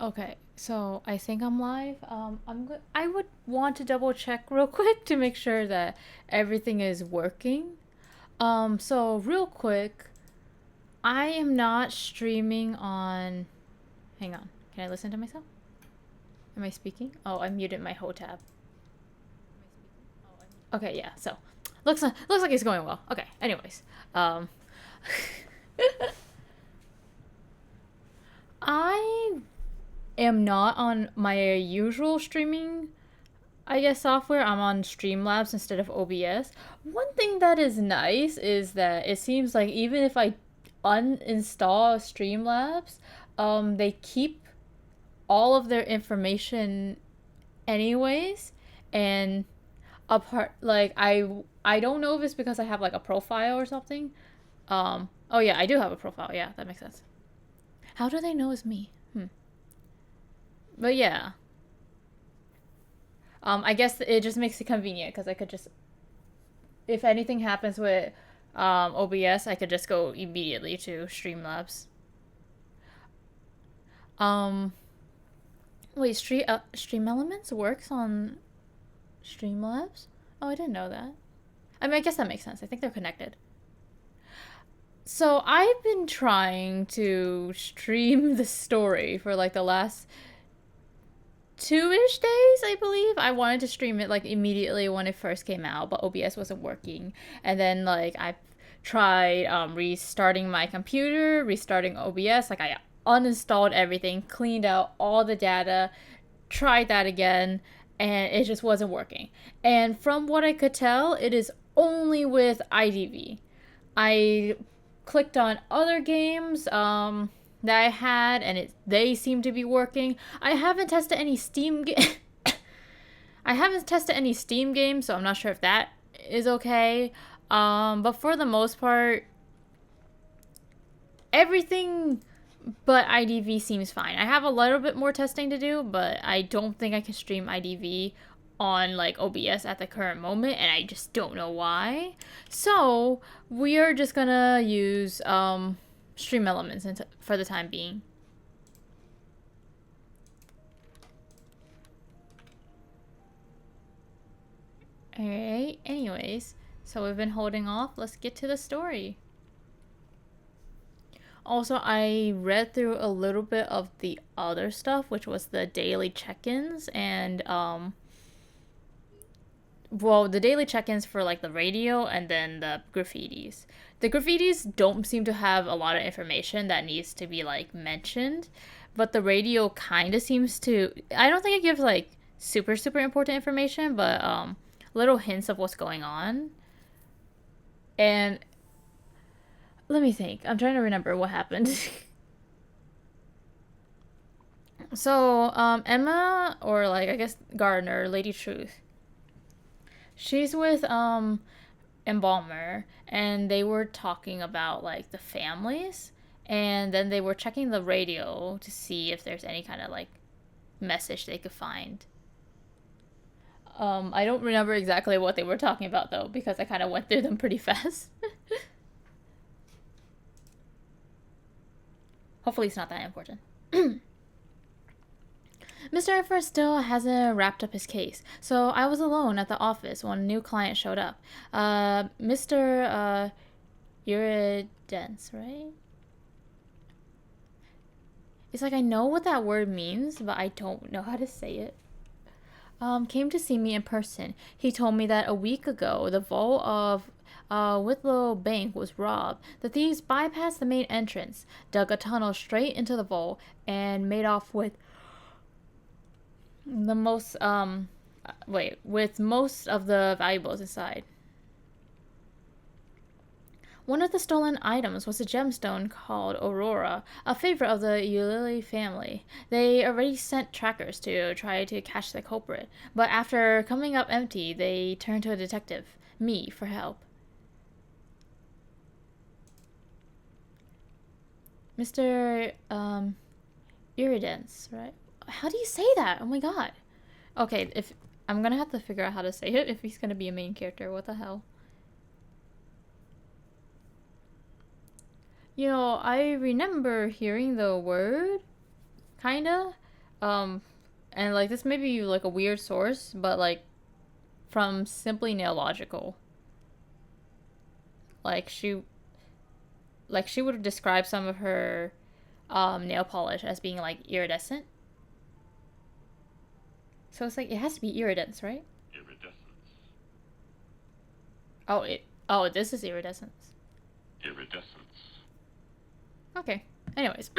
Okay, so I think I'm live. I would want to double check real quick to make sure that everything is working. So real quick, I am not streaming on. Hang on, can I listen to myself? Am I speaking? Oh, I muted my whole tab. Okay, yeah. So looks like it's going well. Okay. Anyways, um, I am not on my usual streaming software. I'm on Streamlabs instead of OBS. One thing that is nice is that it seems like even if I uninstall Streamlabs, they keep all of their information anyways. And apart, like I don't know if it's because I have like a profile or something. Oh yeah, I do have a profile. Yeah, that makes sense. How do they know it's me? But yeah, I guess it just makes it convenient because I could just, if anything happens with OBS, I could just go immediately to Streamlabs. Um, wait, Stream Elements works on Streamlabs? Oh, I didn't know that. I mean, I guess that makes sense. I think they're connected. So I've been trying to stream the story for like the last two-ish days, I believe. I wanted to stream it like immediately when it first came out, but OBS wasn't working. And then like I tried restarting my computer, restarting OBS. Like I uninstalled everything, cleaned out all the data, tried that again, and it just wasn't working. And from what I could tell, it is only with IDV. I clicked on other games that I had, and they seem to be working. I haven't tested any Steam I haven't tested any Steam games, so I'm not sure if that is okay. But for the most part, everything but IDV seems fine. I have a little bit more testing to do, but I don't think I can stream IDV on like OBS at the current moment, and I just don't know why. So we are just gonna use Stream Elements for the time being. Alright, anyways, so we've been holding off. Let's get to the story. Also, I read through a little bit of the other stuff, which was the daily check-ins and well, the daily check-ins for like the radio and then the graffitis. The graffitis don't seem to have a lot of information that needs to be like mentioned, but the radio kind of seems to. I don't think it gives like super important information, but little hints of what's going on. And let me think. I'm trying to remember what happened. So, Emma, or like I guess Gardner, Lady Truth, she's with Embalmer, and they were talking about like the families, and then they were checking the radio to see if there's any kind of like message they could find. I don't remember exactly what they were talking about though, because I kind of went through them pretty fast. Hopefully, it's not that important. Mr. Everest still hasn't wrapped up his case, so I was alone at the office when a new client showed up. Mr. Iridence, right? It's like I know what that word means, but I don't know how to say it. Came to see me in person. He told me that a week ago the vault of Whitlow Bank was robbed. The thieves bypassed the main entrance, dug a tunnel straight into the vault, and made off with the most with most of the valuables inside. One of the stolen items was a gemstone called Aurora, a favorite of the Eulili family. They already sent trackers to try to catch the culprit, but after coming up empty, they turned to a detective, me, for help. Mr. Iridence, right? How do you say that? Oh my god. Okay, if I'm gonna have to figure out how to say it if he's gonna be a main character. What the hell? You know, I remember hearing the word, kinda. Um, and like this may be like a weird source, but like from Simply Nailogical, like she would describe some of her nail polish as being like iridescent. So it's like it has to be iridescence, right? Iridescence. Oh, this is iridescence. Iridescence. Okay. Anyways,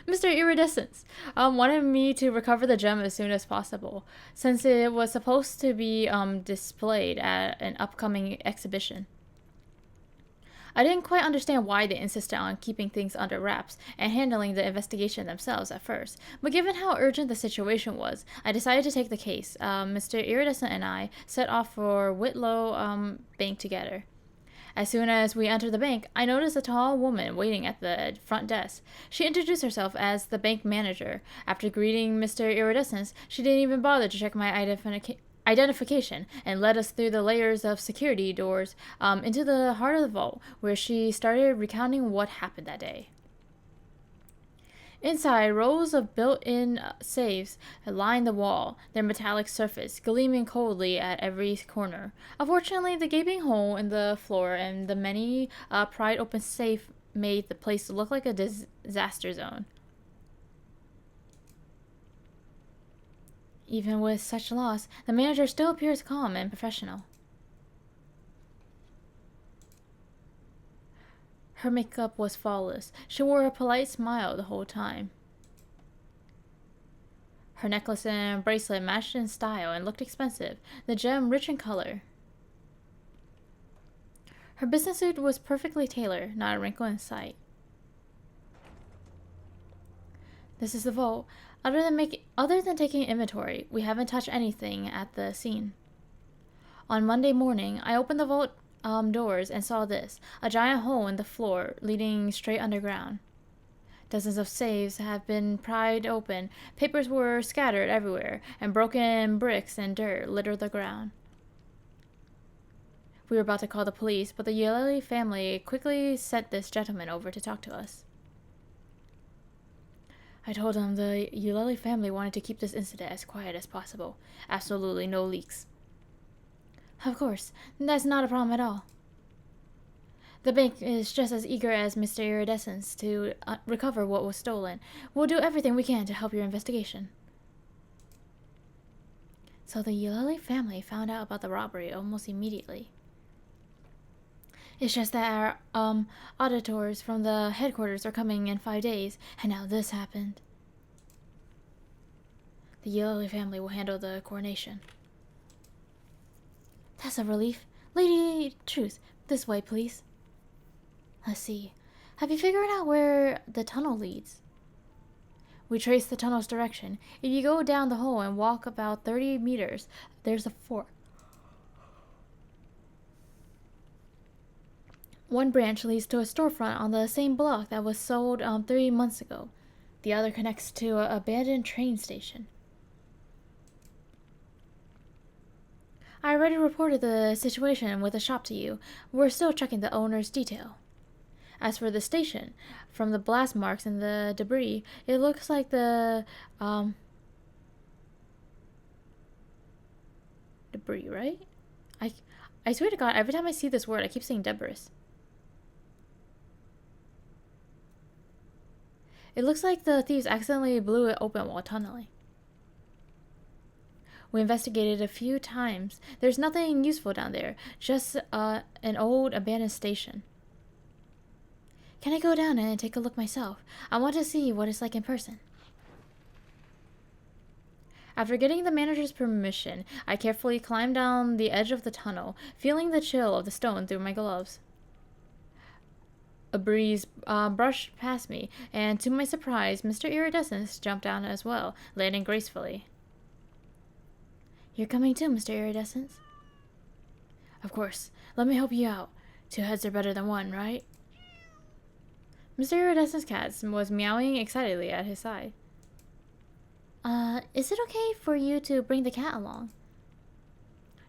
Mr. Iridescence wanted me to recover the gem as soon as possible, since it was supposed to be displayed at an upcoming exhibition. I didn't quite understand why they insisted on keeping things under wraps and handling the investigation themselves at first, but given how urgent the situation was, I decided to take the case. Mr. Iridescent and I set off for Whitlow Bank together. As soon as we entered the bank, I noticed a tall woman waiting at the front desk. She introduced herself as the bank manager. After greeting Mr. Iridescence, she didn't even bother to check my identification and led us through the layers of security doors into the heart of the vault, where she started recounting what happened that day. Inside, rows of built-in safes lined the wall, their metallic surface gleaming coldly at every corner. Unfortunately, the gaping hole in the floor and the many pried open safe made the place look like a disaster zone. Even with such loss, the manager still appears calm and professional. Her makeup was flawless. She wore a polite smile the whole time. Her necklace and bracelet matched in style and looked expensive, the gem rich in color. Her business suit was perfectly tailored, not a wrinkle in sight. This is the vault. Other than taking inventory, we haven't touched anything at the scene. On Monday morning, I opened the vault doors and saw this, a giant hole in the floor leading straight underground. Dozens of safes have been pried open, papers were scattered everywhere, and broken bricks and dirt littered the ground. We were about to call the police, but the Yelely family quickly sent this gentleman over to talk to us. I told them the Yuleli family wanted to keep this incident as quiet as possible. Absolutely no leaks. Of course, that's not a problem at all. The bank is just as eager as Mr. Iridescence to recover what was stolen. We'll do everything we can to help your investigation. So the Yuleli family found out about the robbery almost immediately. It's just that our auditors from the headquarters are coming in 5 days, and now this happened. The Yellow family will handle the coronation. That's a relief. Lady Truth, this way, please. Let's see. Have you figured out where the tunnel leads? We traced the tunnel's direction. If you go down the hole and walk about 30 meters, there's a fork. One branch leads to a storefront on the same block that was sold 3 months ago. The other connects to an abandoned train station. I already reported the situation with the shop to you. We're still checking the owner's detail. As for the station, from the blast marks and the debris, it looks like the debris, right? I swear to God, every time I see this word, I keep saying debris. It looks like the thieves accidentally blew it open while tunneling. We investigated a few times. There's nothing useful down there, just an old abandoned station. Can I go down and take a look myself? I want to see what it's like in person. After getting the manager's permission, I carefully climbed down the edge of the tunnel, feeling the chill of the stone through my gloves. A breeze brushed past me, and to my surprise, Mr. Iridescence jumped down as well, landing gracefully. You're coming too, Mr. Iridescence? Of course. Let me help you out. 2 heads are better than 1, right? Mr. Iridescence's cat was meowing excitedly at his side. Is it okay for you to bring the cat along?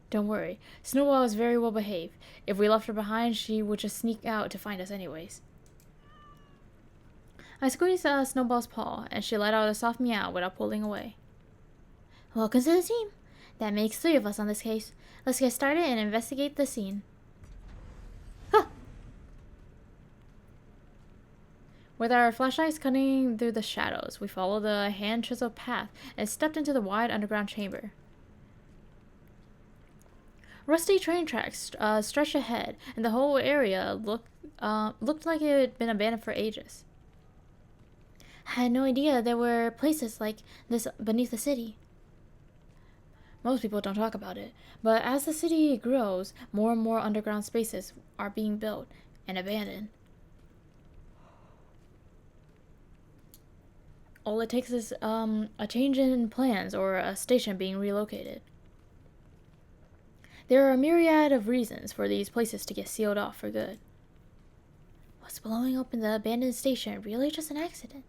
Don't worry. Snowball is very well behaved. If we left her behind, she would just sneak out to find us anyways. I squeezed Snowball's paw, and she let out a soft meow without pulling away. Welcome to the team. That makes 3 of us on this case. Let's get started and investigate the scene. Huh. With our flashlights cutting through the shadows, we followed the hand-chiseled path and stepped into the wide underground chamber. Rusty train tracks stretched ahead, and the whole area looked like it had been abandoned for ages. I had no idea there were places like this beneath the city. Most people don't talk about it, but as the city grows, more and more underground spaces are being built and abandoned. All it takes is a change in plans or a station being relocated. There are a myriad of reasons for these places to get sealed off for good. Was blowing up in the abandoned station really just an accident?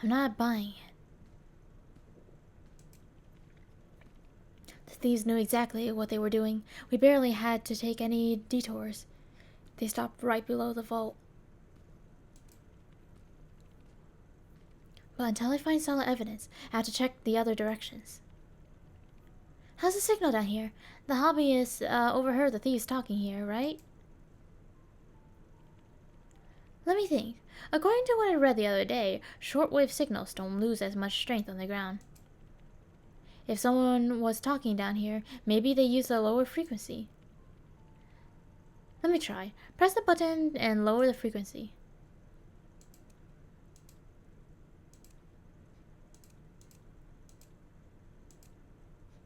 I'm not buying it. The thieves knew exactly what they were doing. We barely had to take any detours. They stopped right below the vault. But until I find solid evidence, I have to check the other directions. How's the signal down here? The hobbyists overheard the thieves talking here, right? Let me think. According to what I read the other day, shortwave signals don't lose as much strength on the ground. If someone was talking down here, maybe they used a lower frequency. Let me try. Press the button and lower the frequency.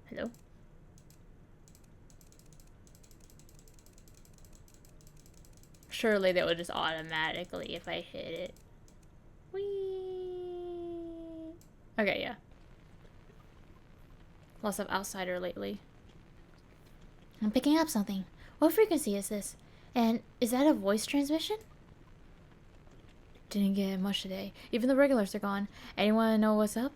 Hello? Surely they would just automatically if I hit it. Whee! Okay, yeah. Lots of outsider lately. I'm picking up something. What frequency is this? And is that a voice transmission? Didn't get much today. Even the regulars are gone. Anyone know what's up?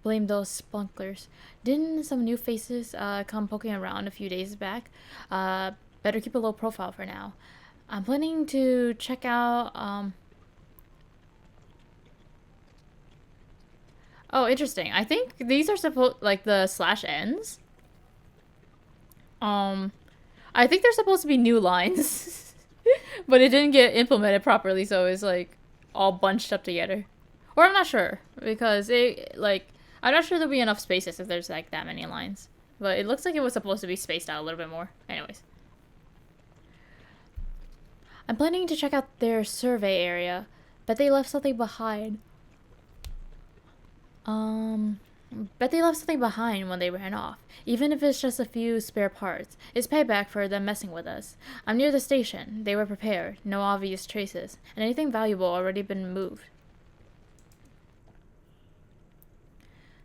Blame those spelunklers. Didn't some new faces come poking around a few days back? Better keep a low profile for now. I'm planning to check out oh, interesting. I think these are supposed like the slash ends. I think they're supposed to be new lines. But it didn't get implemented properly, so it's like all bunched up together. Or I'm not sure because I'm not sure there'll be enough spaces if there's like that many lines. But it looks like it was supposed to be spaced out a little bit more. Anyways. I'm planning to check out their survey area. Bet they left something behind. Bet they left something behind when they ran off. Even if it's just a few spare parts. It's payback for them messing with us. I'm near the station. They were prepared. No obvious traces. And anything valuable already been moved.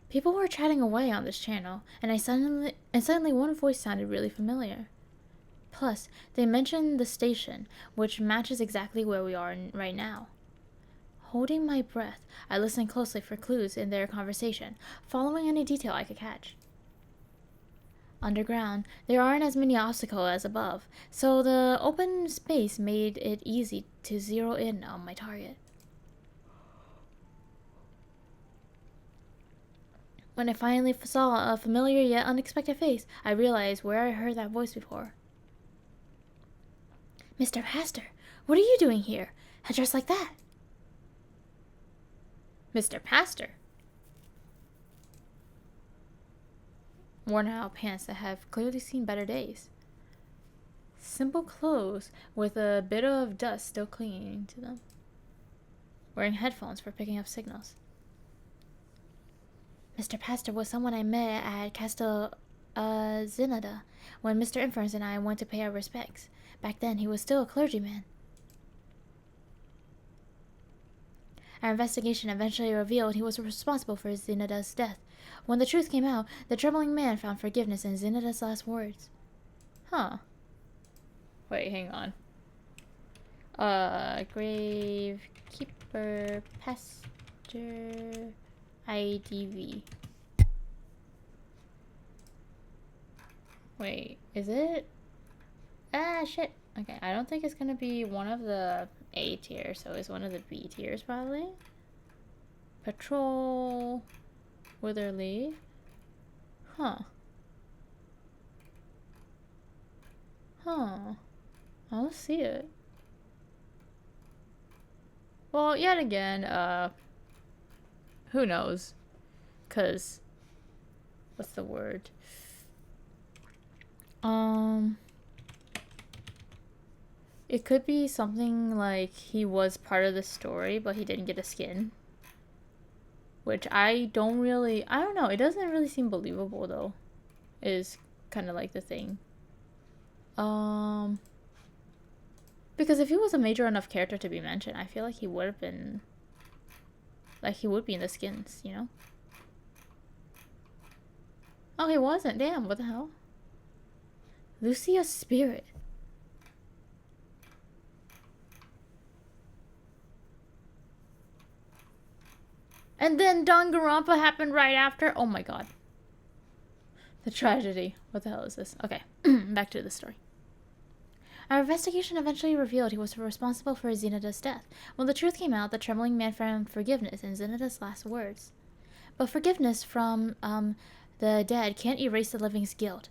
People were chatting away on this channel, and suddenly one voice sounded really familiar. Plus, they mentioned the station, which matches exactly where we are right now. Holding my breath, I listened closely for clues in their conversation, following any detail I could catch. Underground, there aren't as many obstacles as above, so the open space made it easy to zero in on my target. When I finally saw a familiar yet unexpected face, I realized where I heard that voice before. Mr. Pastor, what are you doing here? Dressed like that? Mr. Pastor? Worn out pants that have clearly seen better days. Simple clothes with a bit of dust still clinging to them. Wearing headphones for picking up signals. Mr. Pastor was someone I met at Castle Zinada when Mr. Inference and I went to pay our respects. Back then, he was still a clergyman. Our investigation eventually revealed he was responsible for Zinada's death. When the truth came out, the trembling man found forgiveness in Zinada's last words. Huh. Wait, hang on. Gravekeeper, Pastor, IDV. Wait, is it? Ah, shit. Okay, I don't think it's gonna be one of the A tier, so it's one of the B tiers probably. Patrol, Witherly. Huh. Huh. I don't see it. Well, yet again, who knows? Cause, what's the word? Um, it could be something like he was part of the story, but he didn't get a skin. Which I don't know. It doesn't really seem believable though. Is kind of like the thing. Um, because if he was a major enough character to be mentioned, I feel like he would have been, like he would be in the skins, you know? Oh, he wasn't. Damn, what the hell? Lucia's spirit. And then Danganronpa happened right after. Oh my god. The tragedy. What the hell is this? Okay, back to the story. Our investigation eventually revealed he was responsible for Zenita's death. When the truth came out, the trembling man found forgiveness in Zenita's last words. But forgiveness from the dead can't erase the living's guilt.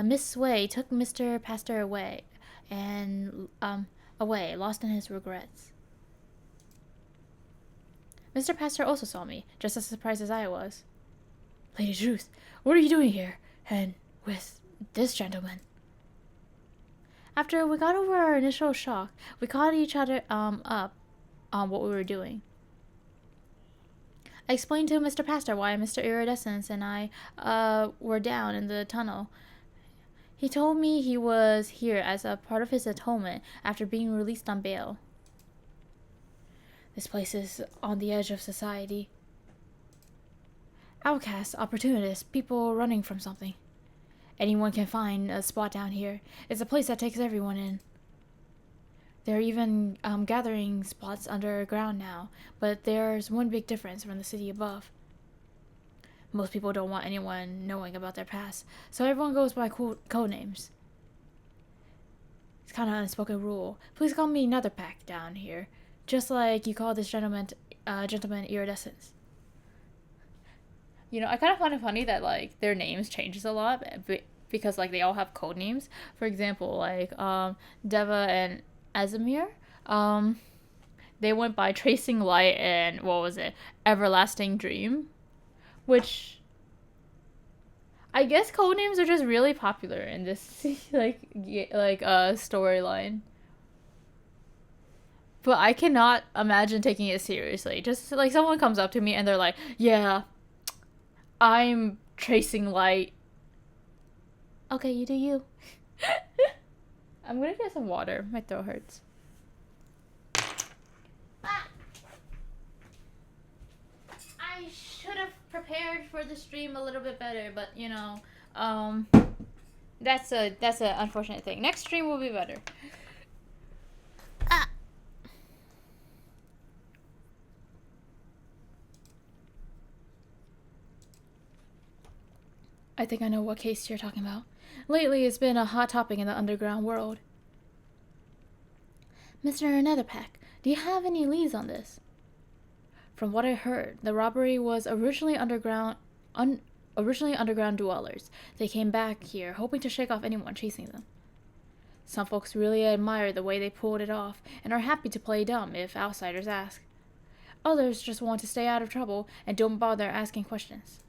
Miss Sway took Mr. Pastor away, lost in his regrets. Mr. Pastor also saw me, just as surprised as I was. Lady Truth, what are you doing here? And with this gentleman? After we got over our initial shock, we caught each other up on what we were doing. I explained to Mr. Pastor why Mr. Iridescence and I were down in the tunnel. He told me he was here as a part of his atonement after being released on bail. This place is on the edge of society. Outcasts, opportunists, people running from something. Anyone can find a spot down here. It's a place that takes everyone in. There are even gathering spots underground now, but there's one big difference from the city above. Most people don't want anyone knowing about their past, so everyone goes by code names. It's kind of an unspoken rule. Please call me another Pact down here, just like you call this gentleman Iridescence. You know, I kind of find it funny that like their names changes a lot because like they all have code names. For example, like Deva and Azimir, they went by Tracing Light and what was it, Everlasting Dream, which I guess code names are just really popular in this storyline. But I cannot imagine taking it seriously. Just like someone comes up to me and they're like, "Yeah, I'm Tracing Light." Okay, you do you. I'm gonna get some water. My throat hurts. Ah! I should have prepared for the stream a little bit better, but you know, that's a unfortunate thing. Next stream will be better. Ah. I think I know what case you're talking about. Lately, it's been a hot topic in the underground world. Mr. Netherpack, do you have any leads on this? From what I heard, the robbery was originally underground dwellers. They came back here hoping to shake off anyone chasing them. Some folks really admire the way they pulled it off and are happy to play dumb if outsiders ask. Others just want to stay out of trouble and don't bother asking questions.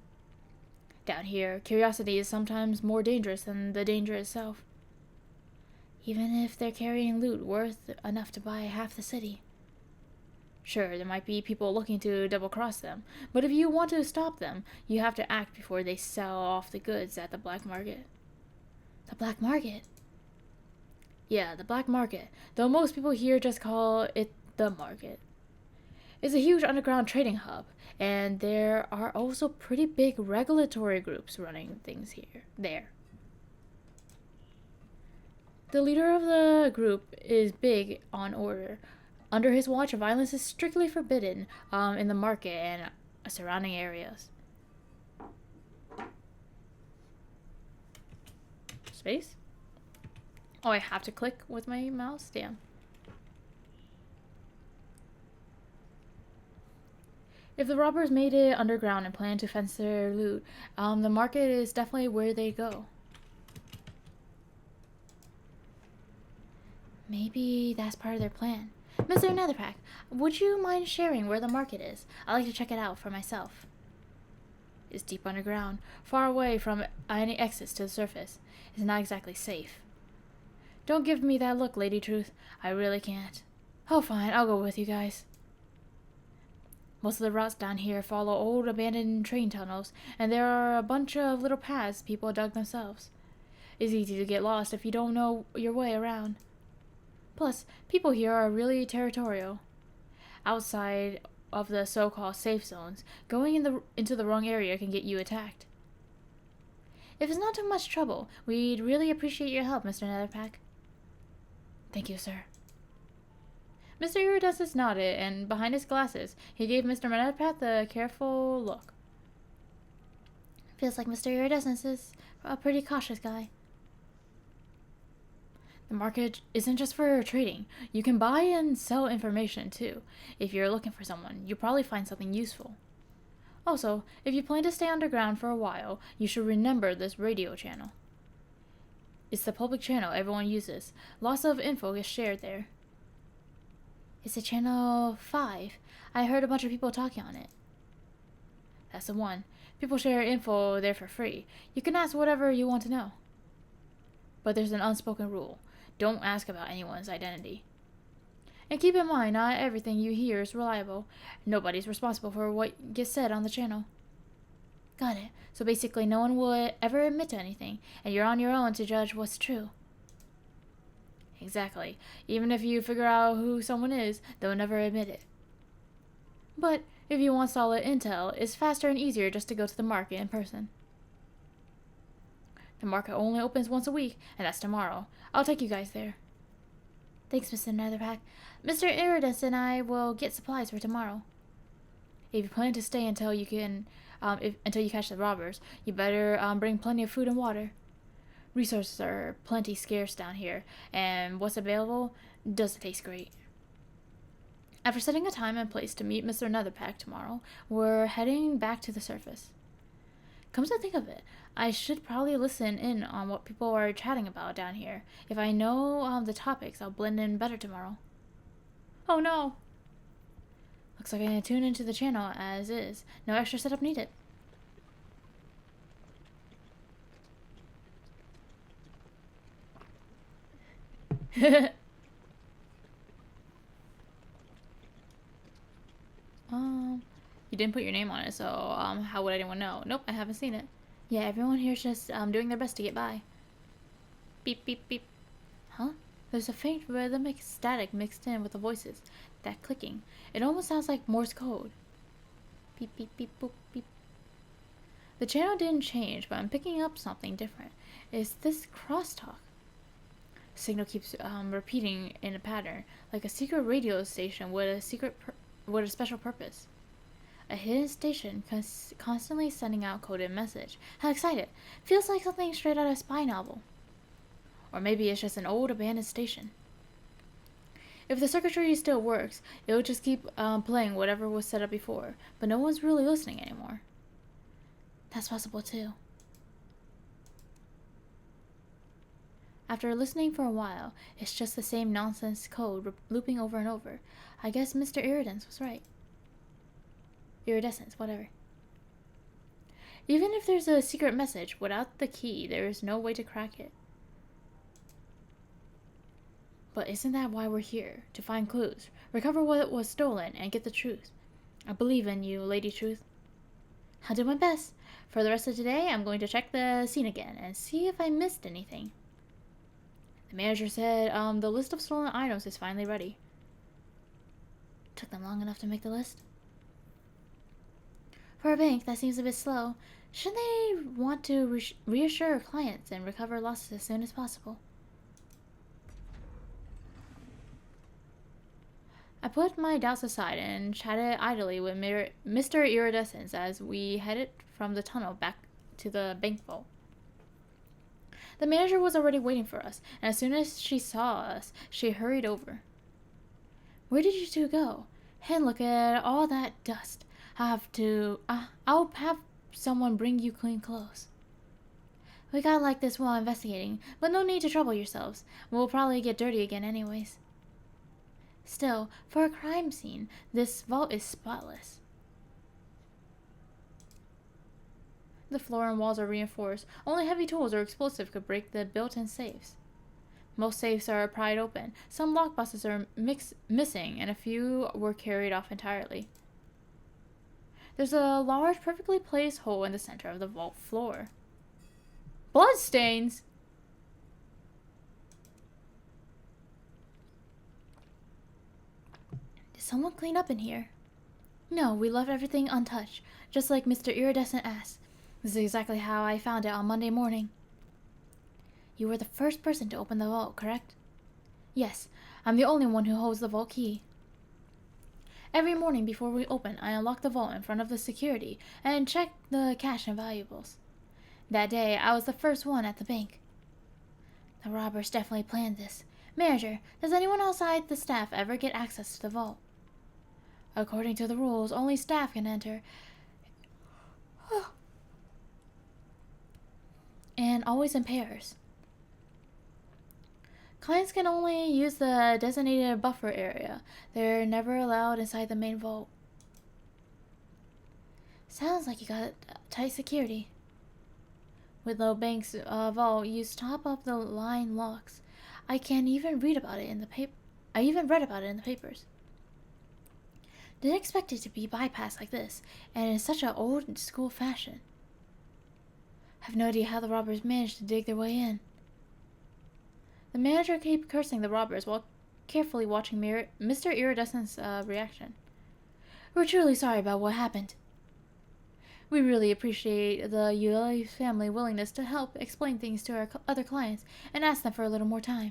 Down here, curiosity is sometimes more dangerous than the danger itself. Even if they're carrying loot worth enough to buy half the city. Sure, there might be people looking to double-cross them, but if you want to stop them, you have to act before they sell off the goods at the black market. The black market? Yeah, the black market, though most people here just call it the market. It's a huge underground trading hub, and there are also pretty big regulatory groups running things there. The leader of the group is big on order. Under his watch, violence is strictly forbidden in the market and surrounding areas. Space? Oh, I have to click with my mouse? Damn. If the robbers made it underground and plan to fence their loot, the market is definitely where they go. Maybe that's part of their plan. Mr. Netherpack, would you mind sharing where the market is? I'd like to check it out for myself. It's deep underground, far away from any exits to the surface. It's not exactly safe. Don't give me that look, Lady Truth. I really can't. Oh, fine, I'll go with you guys. Most of the routes down here follow old abandoned train tunnels, and there are a bunch of little paths people dug themselves. It's easy to get lost if you don't know your way around. Plus, people here are really territorial. Outside of the so-called safe zones, going into the wrong area can get you attacked. If it's not too much trouble, we'd really appreciate your help, Mr. Netherpack. Thank you, sir. Mr. Iridescence nodded, and behind his glasses, he gave Mr. Netherpack a careful look. Feels like Mr. Iridescence is a pretty cautious guy. The market isn't just for trading. You can buy and sell information too. If you're looking for someone, you'll probably find something useful. Also, if you plan to stay underground for a while, you should remember this radio channel. It's the public channel everyone uses. Lots of info is shared there. It's a channel 5. I heard a bunch of people talking on it. That's the one. People share info there for free. You can ask whatever you want to know. But there's an unspoken rule. Don't ask about anyone's identity. And keep in mind, not everything you hear is reliable. Nobody's responsible for what gets said on the channel. Got it. So basically, no one will ever admit to anything, and you're on your own to judge what's true. Exactly. Even if you figure out who someone is, they'll never admit it. But if you want solid intel, it's faster and easier just to go to the market in person. The market only opens once a week, and that's tomorrow. I'll take you guys there. Thanks, Mr. Netherpack. Mr. Iridescence and I will get supplies for tomorrow. If you plan to stay until you catch the robbers, you better bring plenty of food and water. Resources are plenty scarce down here, and what's available doesn't taste great. After setting a time and place to meet Mr. Netherpack tomorrow, we're heading back to the surface. Come to think of it, I should probably listen in on what people are chatting about down here. If I know the topics, I'll blend in better tomorrow. Oh no! Looks like I can tune into the channel as is. No extra setup needed. You didn't put your name on it, so how would anyone know? Nope, I haven't seen it. Yeah, everyone here's just doing their best to get by. Beep, beep, beep. Huh? There's a faint rhythmic static mixed in with the voices. That clicking. It almost sounds like Morse code. Beep, beep, beep, boop, beep. The channel didn't change, but I'm picking up something different. It's this crosstalk. The signal keeps repeating in a pattern, like a secret radio station with a special purpose. A hidden station constantly sending out coded message. How excited! Feels like something straight out of a spy novel. Or maybe it's just an old abandoned station. If the circuitry still works, it'll just keep playing whatever was set up before, but no one's really listening anymore. That's possible too. After listening for a while, it's just the same nonsense code looping over and over. I guess Mr. Iridescence was right. Iridescence, whatever. Even if there's a secret message, without the key, there is no way to crack it. But isn't that why we're here? To find clues, recover what was stolen, and get the truth. I believe in you, Lady Truth. I'll do my best. For the rest of today, I'm going to check the scene again and see if I missed anything. The manager said the list of stolen items is finally ready. Took them long enough to make the list? For a bank, that seems a bit slow. Shouldn't they want to reassure clients and recover losses as soon as possible? I put my doubts aside and chatted idly with Mr. Iridescence as we headed from the tunnel back to the bank vault. The manager was already waiting for us, and as soon as she saw us, she hurried over. Where did you two go? And look at all that dust. I'll have someone bring you clean clothes. We got like this while investigating, but no need to trouble yourselves. We'll probably get dirty again anyways. Still, for a crime scene, this vault is spotless. The floor and walls are reinforced. Only heavy tools or explosive could break the built-in safes. Most safes are pried open. Some lockboxes are missing, and a few were carried off entirely. There's a large, perfectly placed hole in the center of the vault floor. Bloodstains! Did someone clean up in here? No, we left everything untouched, just like Mr. Iridescent asked. This is exactly how I found it on Monday morning. You were the first person to open the vault, correct? Yes, I'm the only one who holds the vault key. Every morning before we open, I unlock the vault in front of the security and check the cash and valuables. That day, I was the first one at the bank. The robbers definitely planned this. Manager, does anyone outside the staff ever get access to the vault? According to the rules, only staff can enter. And always in pairs. Clients can only use the designated buffer area. They're never allowed inside the main vault. Sounds like you got tight security. Whitlow Bank's vault used top-of-the-line locks. I even read about it in the papers. Didn't expect it to be bypassed like this, and in such an old-school fashion. Have no idea how the robbers managed to dig their way in. The manager kept cursing the robbers while carefully watching Mr. Iridescent's reaction. We're truly sorry about what happened. We really appreciate the Eulalie family willingness to help explain things to our other clients and ask them for a little more time.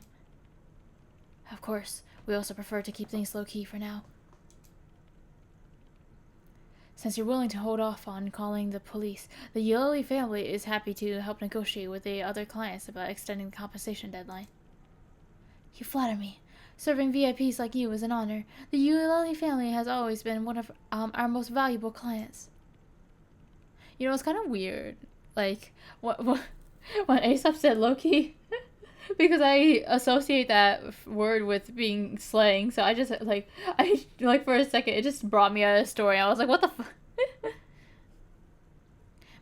Of course, we also prefer to keep things low-key for now. Since you're willing to hold off on calling the police, the Eulalie family is happy to help negotiate with the other clients about extending the compensation deadline. You flatter me. Serving VIPs like you is an honor. The Eulalie family has always been one of our most valuable clients. You know, it's kind of weird. Like, what when Aesop said Loki, because I associate that word with being slang. So I just like for a second, it just brought me out of the story. I was like, what the fuck?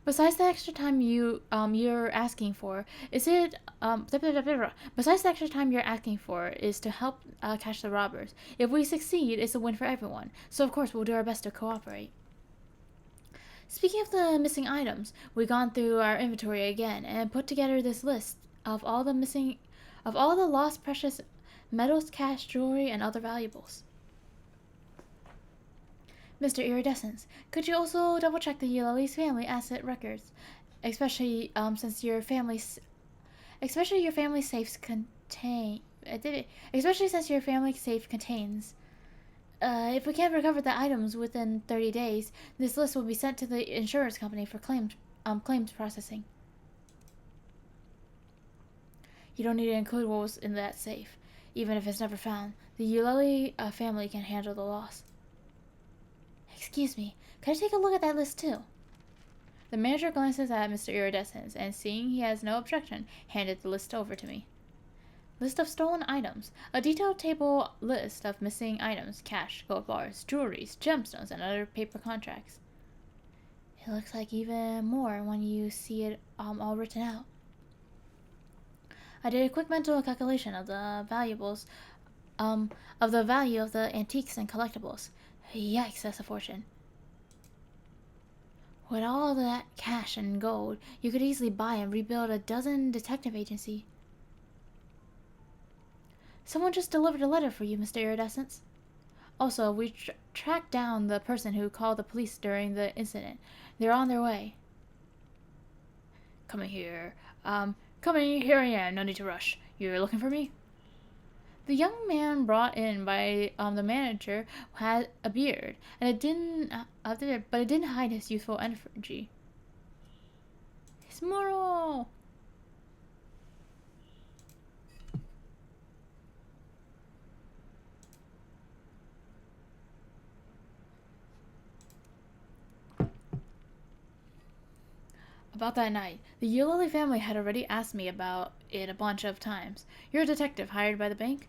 Besides the extra time you're asking for, besides the extra time you're asking for is to help catch the robbers. If we succeed, it's a win for everyone. So of course we'll do our best to cooperate. Speaking of the missing items, we've gone through our inventory again and put together this list of all the lost precious metals, cash, jewelry, and other valuables. Mr. Iridescence, could you also double-check the Eulalie's family asset records, especially since your family's safes contain, especially since your family safe contains. If we can't recover the items within 30 days, this list will be sent to the insurance company for claims processing. You don't need to include what was in that safe. Even if it's never found, the Eulalie family can handle the loss. Excuse me, could I take a look at that list too? The manager glances at Mr. Iridescence and, seeing he has no objection, handed the list over to me. List of stolen items. A detailed table list of missing items, cash, gold bars, jewelries, gemstones, and other paper contracts. It looks like even more when you see it all written out. I did a quick mental calculation of the valuables, of the value of the antiques and collectibles. Yikes, that's a fortune. With all that cash and gold, you could easily buy and rebuild a dozen detective agencies. Someone just delivered a letter for you, Mr. Iridescence. Also, we tracked down the person who called the police during the incident. They're on their way. Coming here. Here I am. No need to rush. You're looking for me? The young man brought in by the manager had a beard, and it didn't hide his youthful energy. It's Moro! About that night, the Eulalie family had already asked me about it a bunch of times. You're a detective hired by the bank?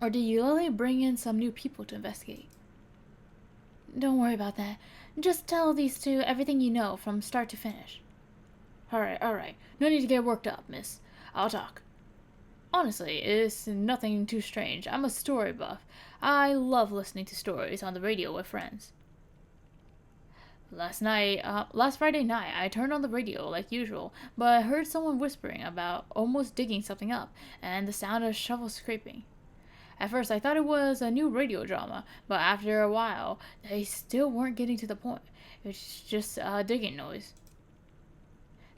Or did Eulalie bring in some new people to investigate? Don't worry about that. Just tell these two everything you know from start to finish. Alright. No need to get worked up, miss. I'll talk. Honestly, it's nothing too strange. I'm a story buff. I love listening to stories on the radio with friends. Last Friday night, I turned on the radio like usual, but I heard someone whispering about almost digging something up, and the sound of shovels scraping. At first, I thought it was a new radio drama, but after a while, they still weren't getting to the point. It was just a digging noise.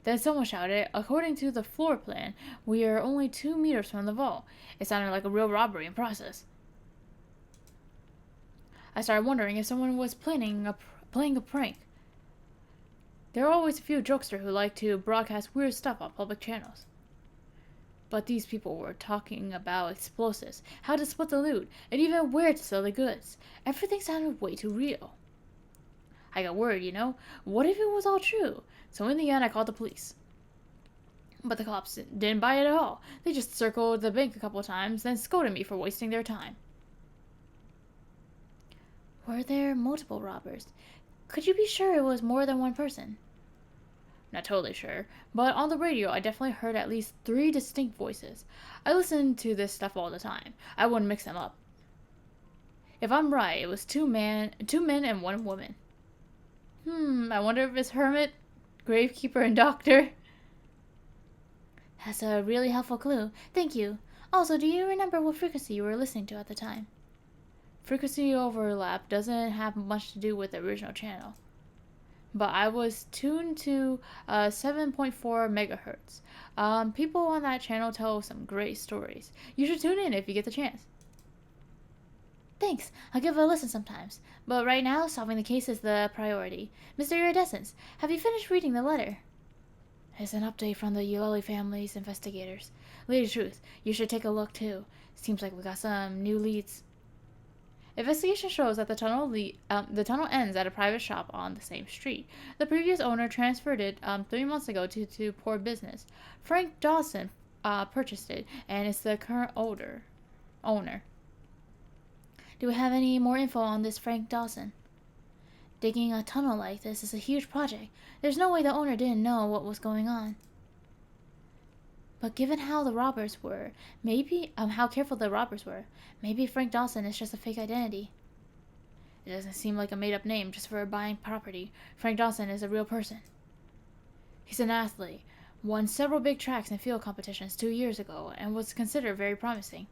Then someone shouted, according to the floor plan, we are only 2 meters from the vault. It sounded like a real robbery in process. I started wondering if someone was playing a prank. There are always a few jokesters who like to broadcast weird stuff on public channels. But these people were talking about explosives, how to split the loot, and even where to sell the goods. Everything sounded way too real. I got worried, you know? What if it was all true? So in the end, I called the police. But the cops didn't buy it at all. They just circled the bank a couple times, then scolded me for wasting their time. Were there multiple robbers? Could you be sure it was more than one person? Not totally sure, but on the radio I definitely heard at least 3 distinct voices. I listen to this stuff all the time. I wouldn't mix them up. If I'm right, it was two men and one woman. I wonder if it's hermit, gravekeeper, and doctor. That's a really helpful clue. Thank you. Also, do you remember what frequency you were listening to at the time? Frequency overlap doesn't have much to do with the original channel. But I was tuned to 7.4 megahertz. People on that channel tell some great stories. You should tune in if you get the chance. Thanks, I'll give it a listen sometimes. But right now, solving the case is the priority. Mr. Iridescence, have you finished reading the letter? It's an update from the Eulalie family's investigators. Lady Truth, you should take a look too. Seems like we got some new leads. Investigation shows that the tunnel ends at a private shop on the same street. The previous owner transferred it 3 months ago to poor business. Frank Dawson purchased it and is the current owner. Do we have any more info on this Frank Dawson? Digging a tunnel like this is a huge project. There's no way the owner didn't know what was going on. But given how the robbers were, how careful the robbers were, maybe Frank Dawson is just a fake identity. It doesn't seem like a made-up name just for buying property. Frank Dawson is a real person. He's an athlete, won several big tracks and field competitions 2 years ago, and was considered very promising.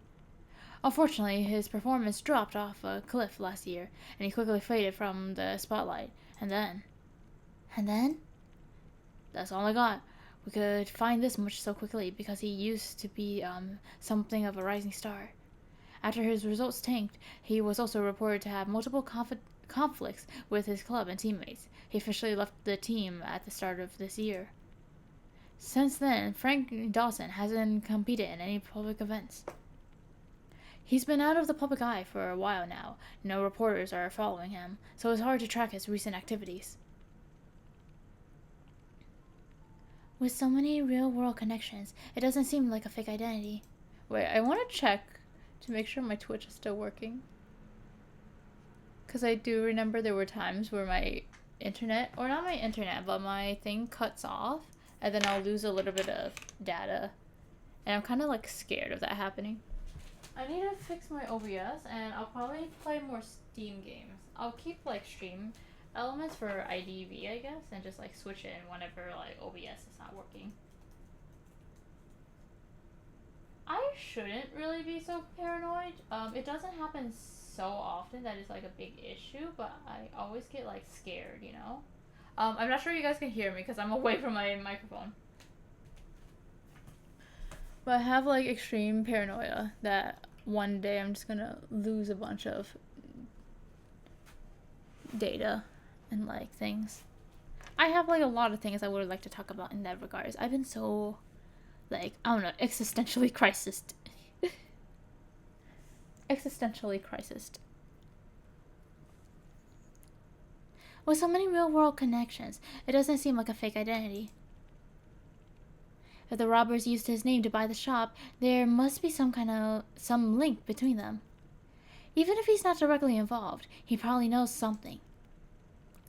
Unfortunately, his performance dropped off a cliff last year, and he quickly faded from the spotlight. And then? That's all I got. We could find this much so quickly because he used to be something of a rising star. After his results tanked, he was also reported to have multiple conflicts with his club and teammates. He officially left the team at the start of this year. Since then, Frank Dawson hasn't competed in any public events. He's been out of the public eye for a while now. No reporters are following him, so it's hard to track his recent activities. With so many real-world connections, it doesn't seem like a fake identity. Wait, I want to check to make sure my Twitch is still working. Because I do remember there were times where my internet, or not my internet, but my thing cuts off, and then I'll lose a little bit of data. And I'm kind of like scared of that happening. I need to fix my OBS, and I'll probably play more Steam games. I'll keep like stream elements for IDV, I guess, and just like switch it in whenever like OBS is not working. I shouldn't really be so paranoid. It doesn't happen so often that it's like a big issue, but I always get like scared, you know? I'm not sure you guys can hear me because I'm away from my microphone. But I have like extreme paranoia that one day I'm just gonna lose a bunch of data and like things. I have like a lot of things I would like to talk about in that regards. I've been so like, I don't know, existentially crisis. With so many real-world connections, it doesn't seem like a fake identity. If the robbers used his name to buy the shop, there must be some link between them. Even if he's not directly involved, he probably knows something.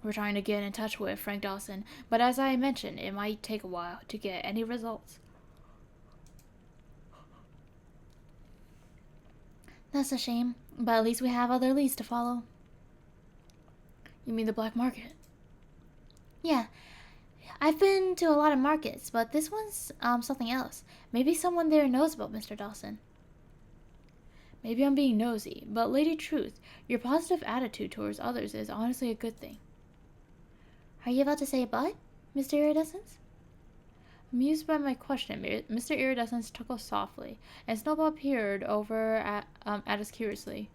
We're trying to get in touch with Frank Dawson, but as I mentioned, it might take a while to get any results. That's a shame, but at least we have other leads to follow. You mean the black market? Yeah, I've been to a lot of markets, but this one's something else. Maybe someone there knows about Mr. Dawson. Maybe I'm being nosy, but Lady Truth, your positive attitude towards others is honestly a good thing. Are you about to say but, Mr. Iridescence? Amused by my question, Mr. Iridescence chuckled softly, and Snowball peered over at us curiously.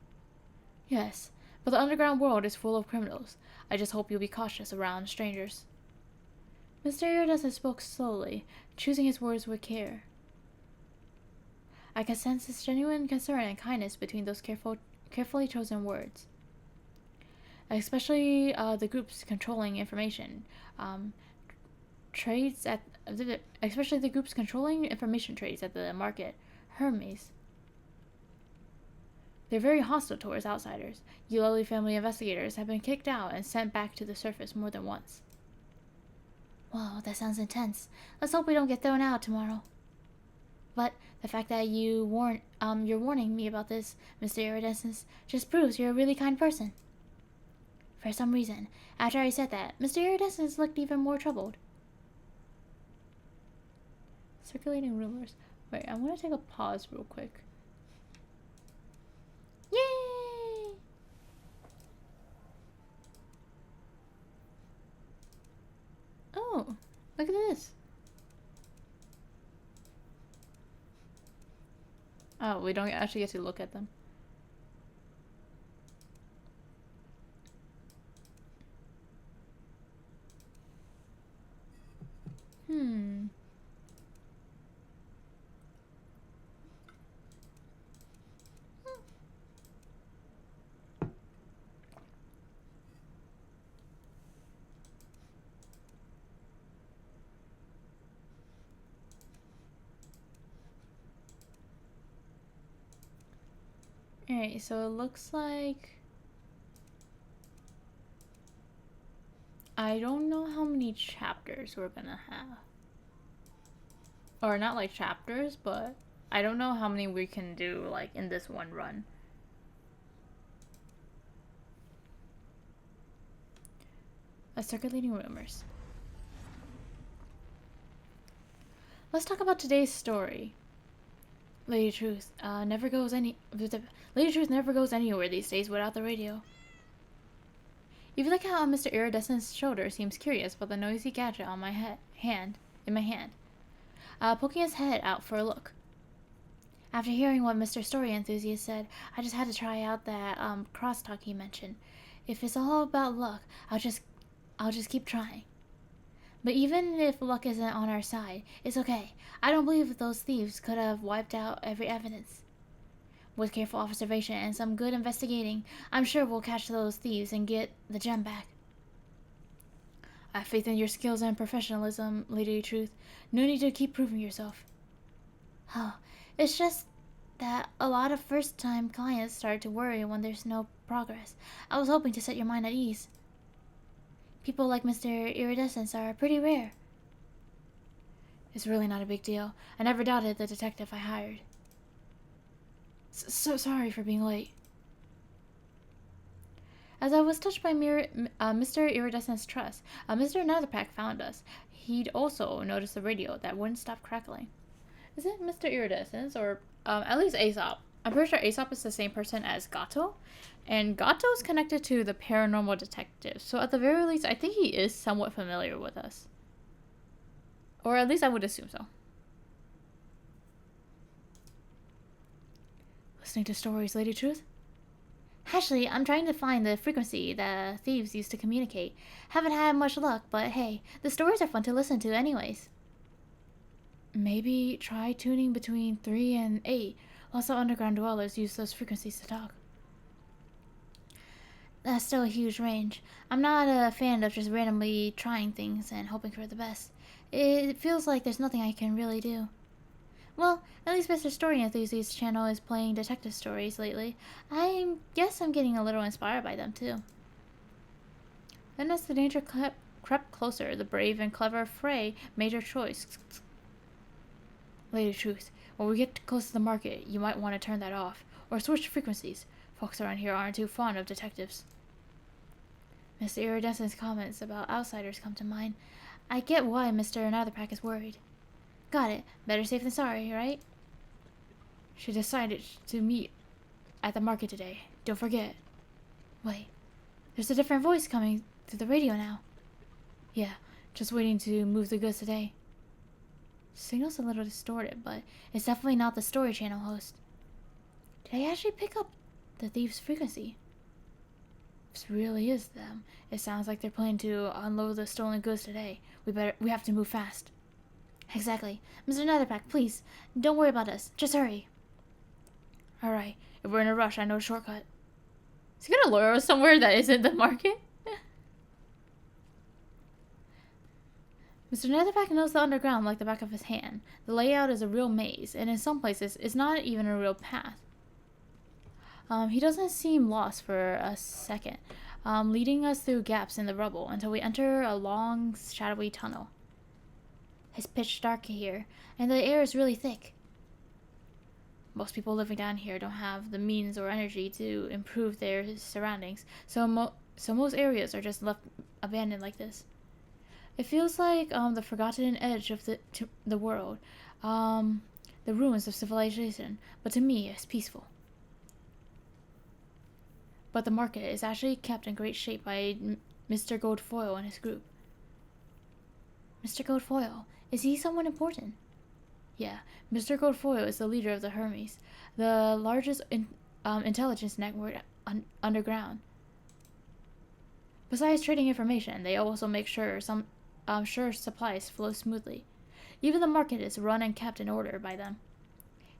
Yes, but the underground world is full of criminals. I just hope you'll be cautious around strangers. Mr. Iridescence spoke slowly, choosing his words with care. I could sense his genuine concern and kindness between those carefully chosen words. Especially the groups controlling information trades at especially the groups controlling information trades at the market, Hermes. They're very hostile towards outsiders. You lowly family investigators have been kicked out and sent back to the surface more than once. Whoa, that sounds intense. Let's hope we don't get thrown out tomorrow. But the fact that you're warning me about this, Mr. Iridescence, just proves you're a really kind person. For some reason, after I said that, Mr. Iridescence looked even more troubled. Circulating rumors. Wait, I want to take a pause real quick. Yay! Oh, look at this. Oh, we don't actually get to look at them. Alright, so it looks like... I don't know how many chapters we're gonna have. Or not like chapters, but I don't know how many we can do like in this one run. Circulating rumors. Let's talk about today's story. Lady Truth never goes anywhere these days without the radio. Even the cat on Mr. Iridescence's shoulder seems curious about the noisy gadget on my hand, poking his head out for a look. After hearing what Mr. Story Enthusiast said, I just had to try out that crosstalk he mentioned. If it's all about luck, I'll just keep trying. But even if luck isn't on our side, it's okay. I don't believe those thieves could have wiped out every evidence. With careful observation and some good investigating, I'm sure we'll catch those thieves and get the gem back. I have faith in your skills and professionalism, Lady Truth. No need to keep proving yourself. Oh, it's just that a lot of first-time clients start to worry when there's no progress. I was hoping to set your mind at ease. People like Mr. Iridescence are pretty rare. It's really not a big deal. I never doubted the detective I hired. So sorry for being late. As I was touched by Mr. Iridescence's trust, Mr. Netherpack found us. He'd also noticed the radio that wouldn't stop crackling. Is it Mr. Iridescence or at least Aesop? I'm pretty sure Aesop is the same person as Gato. And Gato is connected to the paranormal detective. So at the very least, I think he is somewhat familiar with us. Or at least I would assume so. Listening to stories, Lady Truth? Actually, I'm trying to find the frequency the thieves used to communicate. Haven't had much luck, but hey, the stories are fun to listen to anyways. Maybe try tuning between 3 and 8. Lots of underground dwellers use those frequencies to talk. That's still a huge range. I'm not a fan of just randomly trying things and hoping for the best. It feels like there's nothing I can really do. Well, at least Mr. Story Enthusiast channel is playing detective stories lately. I guess I'm getting a little inspired by them too. Then as the danger crept closer, the brave and clever Frey made her choice. Lady Truth, when we get close to the market, you might want to turn that off, or switch frequencies. Folks around here aren't too fond of detectives. Mr. Iridescent's comments about outsiders come to mind. I get why Mr. Netherpack is worried. Got it. Better safe than sorry, right? She decided to meet at the market today. Don't forget. Wait. There's a different voice coming through the radio now. Yeah, just waiting to move the goods today. Signal's a little distorted, but it's definitely not the Story Channel host. Did I actually pick up the thief's frequency? If it really is them, it sounds like they're planning to unload the stolen goods today. We have to move fast. Exactly. Mr. Netherpack, please, don't worry about us. Just hurry. Alright, if we're in a rush, I know a shortcut. Is he gonna lure us somewhere that isn't the market? Mr. Netherpack knows the underground like the back of his hand. The layout is a real maze, and in some places, it's not even a real path. He doesn't seem lost for a second, leading us through gaps in the rubble until we enter a long, shadowy tunnel. It's pitch dark here, and the air is really thick. Most people living down here don't have the means or energy to improve their surroundings, so most areas are just left abandoned like this. It feels like the forgotten edge of the world, the ruins of civilization, but to me it's peaceful. But the market is actually kept in great shape by Mr. Goldfoil and his group. Mr. Goldfoil, is he someone important? Yeah, Mr. Goldfoil is the leader of the Hermes, the largest intelligence network underground. Besides trading information, they also make sure supplies flow smoothly. Even the market is run and kept in order by them.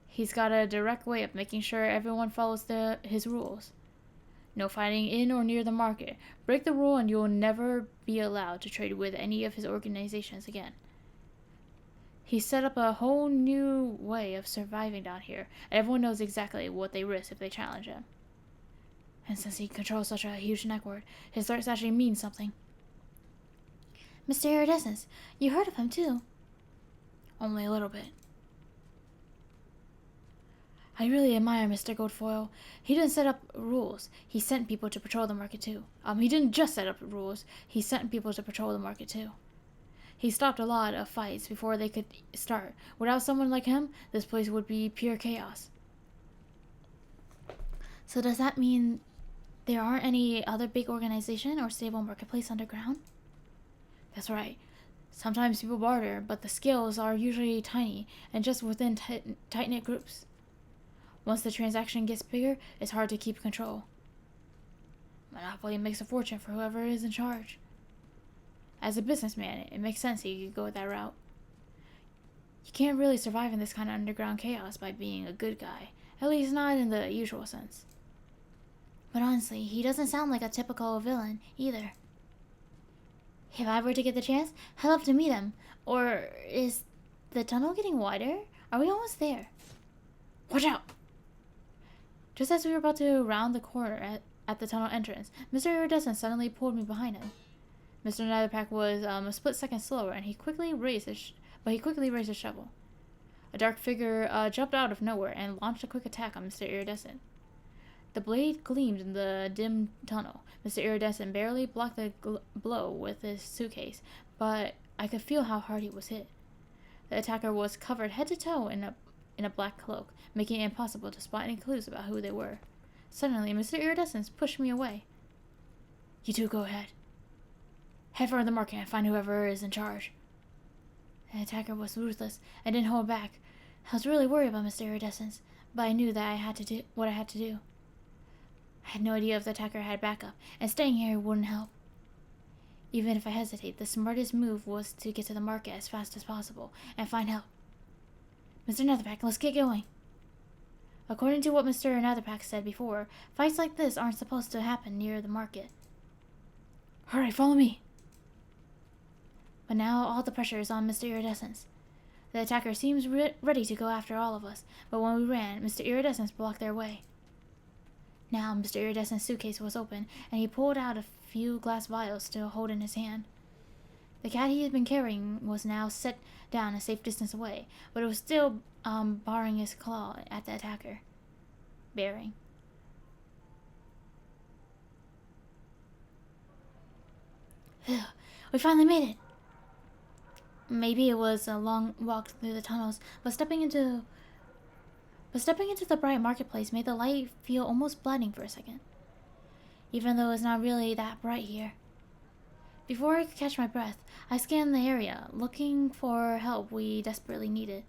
He's got a direct way of making sure everyone follows his rules. No fighting in or near the market. Break the rule and you'll never be allowed to trade with any of his organizations again. He set up a whole new way of surviving down here, and everyone knows exactly what they risk if they challenge him. And since he controls such a huge network, his threats actually mean something. Mr. Iridescence, you heard of him too? Only a little bit. I really admire Mr. Goldfoil. He didn't set up rules. He sent people to patrol the market too. He didn't just set up rules. He sent people to patrol the market too. He stopped a lot of fights before they could start. Without someone like him, this place would be pure chaos. So does that mean there aren't any other big organization or stable marketplace underground? That's right. Sometimes people barter, but the scales are usually tiny and just within tight-knit groups. Once the transaction gets bigger, it's hard to keep control. Monopoly makes a fortune for whoever is in charge. As a businessman, it makes sense you could go that route. You can't really survive in this kind of underground chaos by being a good guy, at least not in the usual sense. But honestly, he doesn't sound like a typical villain, either. If I were to get the chance, I'd love to meet him. Or is the tunnel getting wider? Are we almost there? Watch out! Just as we were about to round the corner at the tunnel entrance, Mr. Iridescent suddenly pulled me behind him. Mr. Netherpack was a split second slower, and he quickly raised his shovel. A dark figure jumped out of nowhere and launched a quick attack on Mr. Iridescent. The blade gleamed in the dim tunnel. Mr. Iridescent barely blocked the blow with his suitcase, but I could feel how hard he was hit. The attacker was covered head to toe in a black cloak, making it impossible to spot any clues about who they were. Suddenly, Mr. Iridescent pushed me away. You two go ahead. Head for the market and find whoever is in charge. The attacker was ruthless and didn't hold back. I was really worried about Mr. Iridescent, but I knew that I had to do what I had to do. I had no idea if the attacker had backup, and staying here wouldn't help. Even if I hesitate, the smartest move was to get to the market as fast as possible and find help. Mr. Netherpack, let's get going. According to what Mr. Netherpack said before, fights like this aren't supposed to happen near the market. Alright, follow me. But now all the pressure is on Mr. Iridescence. The attacker seems ready to go after all of us, but when we ran, Mr. Iridescence blocked their way. Now Mr. Iridescence's suitcase was open, and he pulled out a few glass vials still hold in his hand. The cat he had been carrying was now set down a safe distance away, but it was still barring his claw at the attacker. Bearing. We finally made it! Maybe it was a long walk through the tunnels, but stepping into the bright marketplace made the light feel almost blinding for a second. Even though it's not really that bright here. Before I could catch my breath, I scanned the area, looking for help we desperately needed.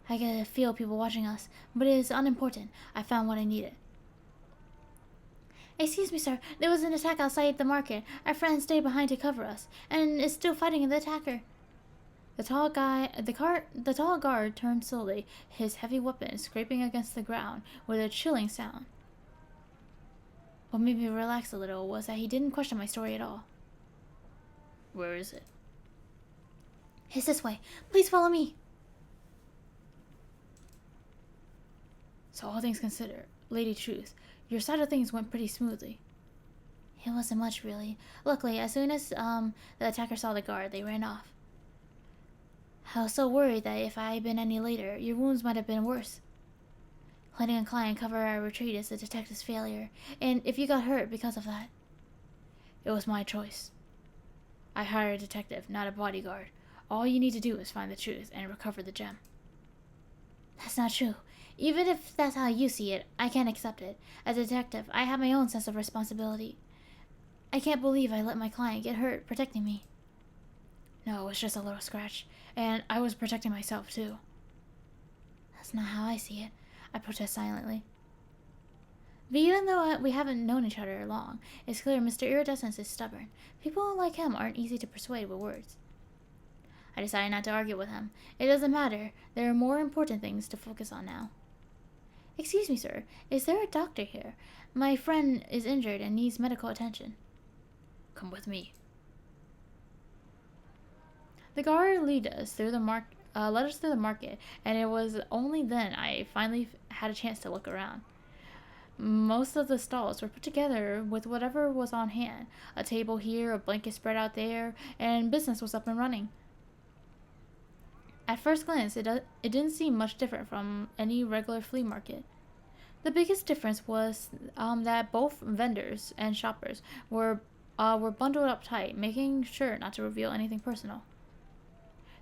I could feel people watching us, but it is unimportant. I found what I needed. Excuse me, sir. There was an attack outside the market. Our friend stayed behind to cover us, and is still fighting the attacker. The tall guard turned slowly, his heavy weapon scraping against the ground with a chilling sound. What made me relax a little was that he didn't question my story at all. Where is it? It's this way. Please follow me. So all things considered, Lady Truth, your side of things went pretty smoothly. It wasn't much, really. Luckily, as soon as the attacker saw the guard, they ran off. I was so worried that if I had been any later, your wounds might have been worse. Letting a client cover our retreat is the detective's failure, and if you got hurt because of that, it was my choice. I hired a detective, not a bodyguard. All you need to do is find the truth and recover the gem. That's not true. Even if that's how you see it, I can't accept it. As a detective, I have my own sense of responsibility. I can't believe I let my client get hurt protecting me. No, it was just a little scratch, and I was protecting myself too. That's not how I see it, I protest silently. But even though we haven't known each other long, it's clear Mr. Iridescence is stubborn. People like him aren't easy to persuade with words. I decided not to argue with him. It doesn't matter. There are more important things to focus on now. Excuse me, sir. Is there a doctor here? My friend is injured and needs medical attention. Come with me. The guard led us through the market, and it was only then I finally had a chance to look around. Most of the stalls were put together with whatever was on hand. A table here, a blanket spread out there, and business was up and running. At first glance, it didn't seem much different from any regular flea market. The biggest difference was that both vendors and shoppers were bundled up tight, making sure not to reveal anything personal.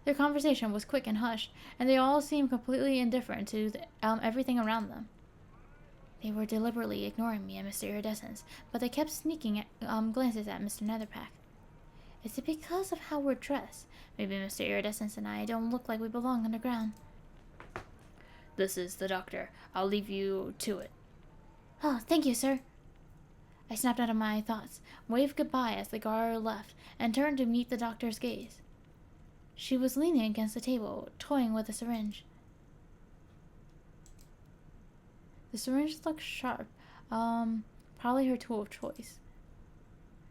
Their conversation was quick and hushed, and they all seemed completely indifferent to everything around them. They were deliberately ignoring me and Mr. Iridescence, but they kept sneaking glances at Mr. Netherpack. Is it because of how we're dressed? Maybe Mr. Iridescence and I don't look like we belong underground. This is the doctor. I'll leave you to it. Oh, thank you, sir. I snapped out of my thoughts, waved goodbye as the guard left, and turned to meet the doctor's gaze. She was leaning against the table, toying with a syringe. The syringe looked sharp, probably her tool of choice.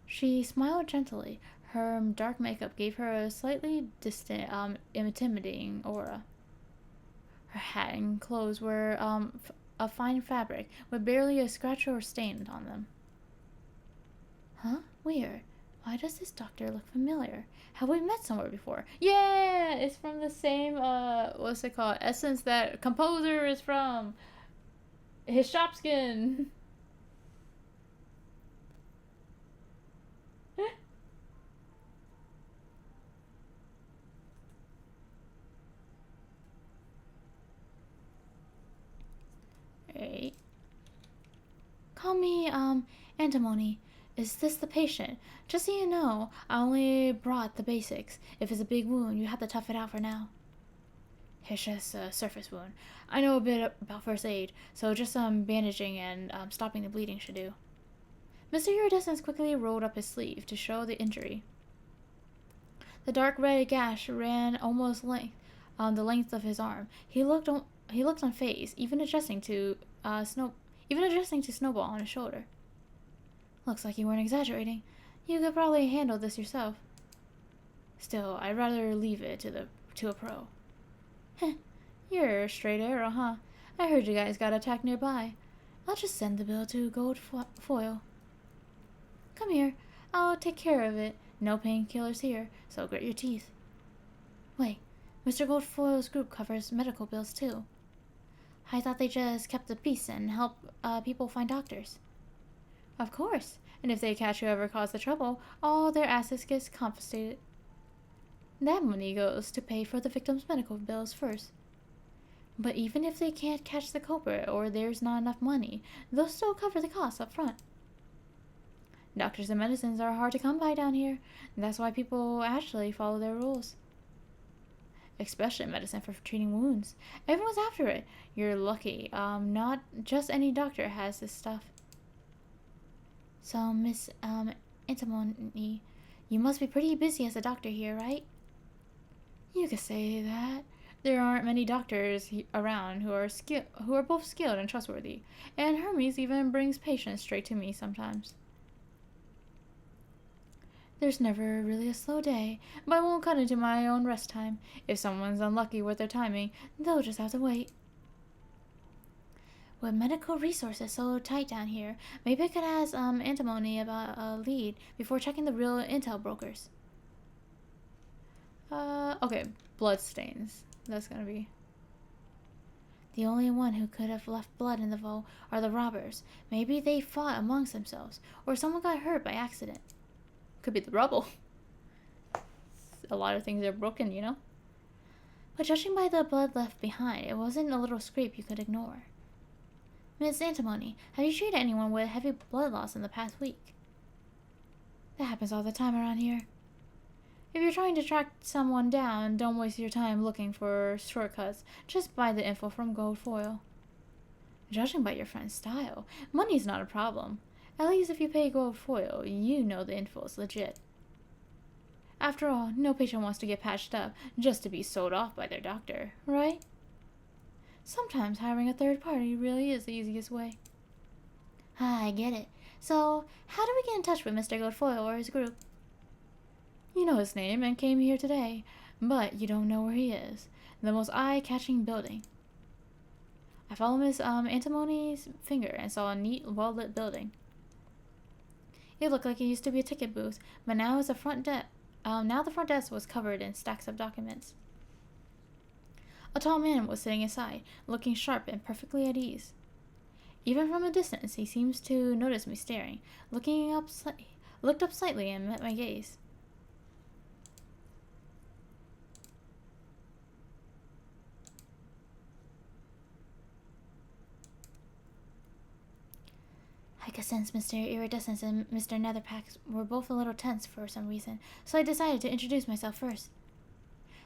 She smiled gently. Her dark makeup gave her a slightly distant, intimidating aura. Her hat and clothes were a fine fabric, with barely a scratch or stain on them. Huh? Weird. Why does this doctor look familiar? Have we met somewhere before? Yeah! It's from the same, what's it called? Essence that Composer is from. His shop skin. Right. Call me, Antimony. Is this the patient? Just so you know, I only brought the basics. If it's a big wound, you have to tough it out for now. It's just a surface wound. I know a bit about first aid, so just some bandaging and stopping the bleeding should do. Mr. Iridescence quickly rolled up his sleeve to show the injury. The dark red gash ran almost the length of his arm. He looked unfazed, even adjusting to Snowball on his shoulder. Looks like you weren't exaggerating. You could probably handle this yourself. Still, I'd rather leave it to a pro. Heh, you're a straight arrow, huh? I heard you guys got attacked nearby. I'll just send the bill to Gold Foil. Come here. I'll take care of it. No painkillers here, so grit your teeth. Wait, Mr. Goldfoil's group covers medical bills too. I thought they just kept the peace and help people find doctors. Of course, and if they catch whoever caused the trouble, all their assets get confiscated. That money goes to pay for the victim's medical bills first. But even if they can't catch the culprit or there's not enough money, they'll still cover the costs up front. Doctors and medicines are hard to come by down here. That's why people actually follow their rules. Especially medicine for treating wounds. Everyone's after it. You're lucky. Not just any doctor has this stuff. So, Miss, Antimony, you must be pretty busy as a doctor here, right? You could say that. There aren't many doctors around who are both skilled and trustworthy, and Hermes even brings patients straight to me sometimes. There's never really a slow day, but I won't cut into my own rest time. If someone's unlucky with their timing, they'll just have to wait. With medical resources so tight down here, maybe I could ask Antimony about a lead before checking the real intel brokers. Okay, bloodstains. That's gonna be. The only one who could have left blood in the vault are the robbers. Maybe they fought amongst themselves, or someone got hurt by accident. Could be the rubble. A lot of things are broken, you know? But judging by the blood left behind, it wasn't a little scrape you could ignore. Miss Antimony, have you treated anyone with heavy blood loss in the past week? That happens all the time around here. If you're trying to track someone down, don't waste your time looking for shortcuts. Just buy the info from Gold Foil. Judging by your friend's style, money's not a problem. At least if you pay Gold Foil, you know the info's legit. After all, no patient wants to get patched up just to be sold off by their doctor, right? Sometimes hiring a third party really is the easiest way. Ah, I get it. So, how do we get in touch with Mr. Goldfoil or his group? You know his name and came here today, but you don't know where he is. The most eye-catching building. I followed Miss Antimony's finger and saw a neat, well-lit building. It looked like it used to be a ticket booth, but now it's a front desk. Now the front desk was covered in stacks of documents. A tall man was sitting inside, looking sharp and perfectly at ease. Even from a distance, he seems to notice me staring. Looked up slightly and met my gaze. I could sense Mr. Iridescence and Mr. Netherpack were both a little tense for some reason, so I decided to introduce myself first.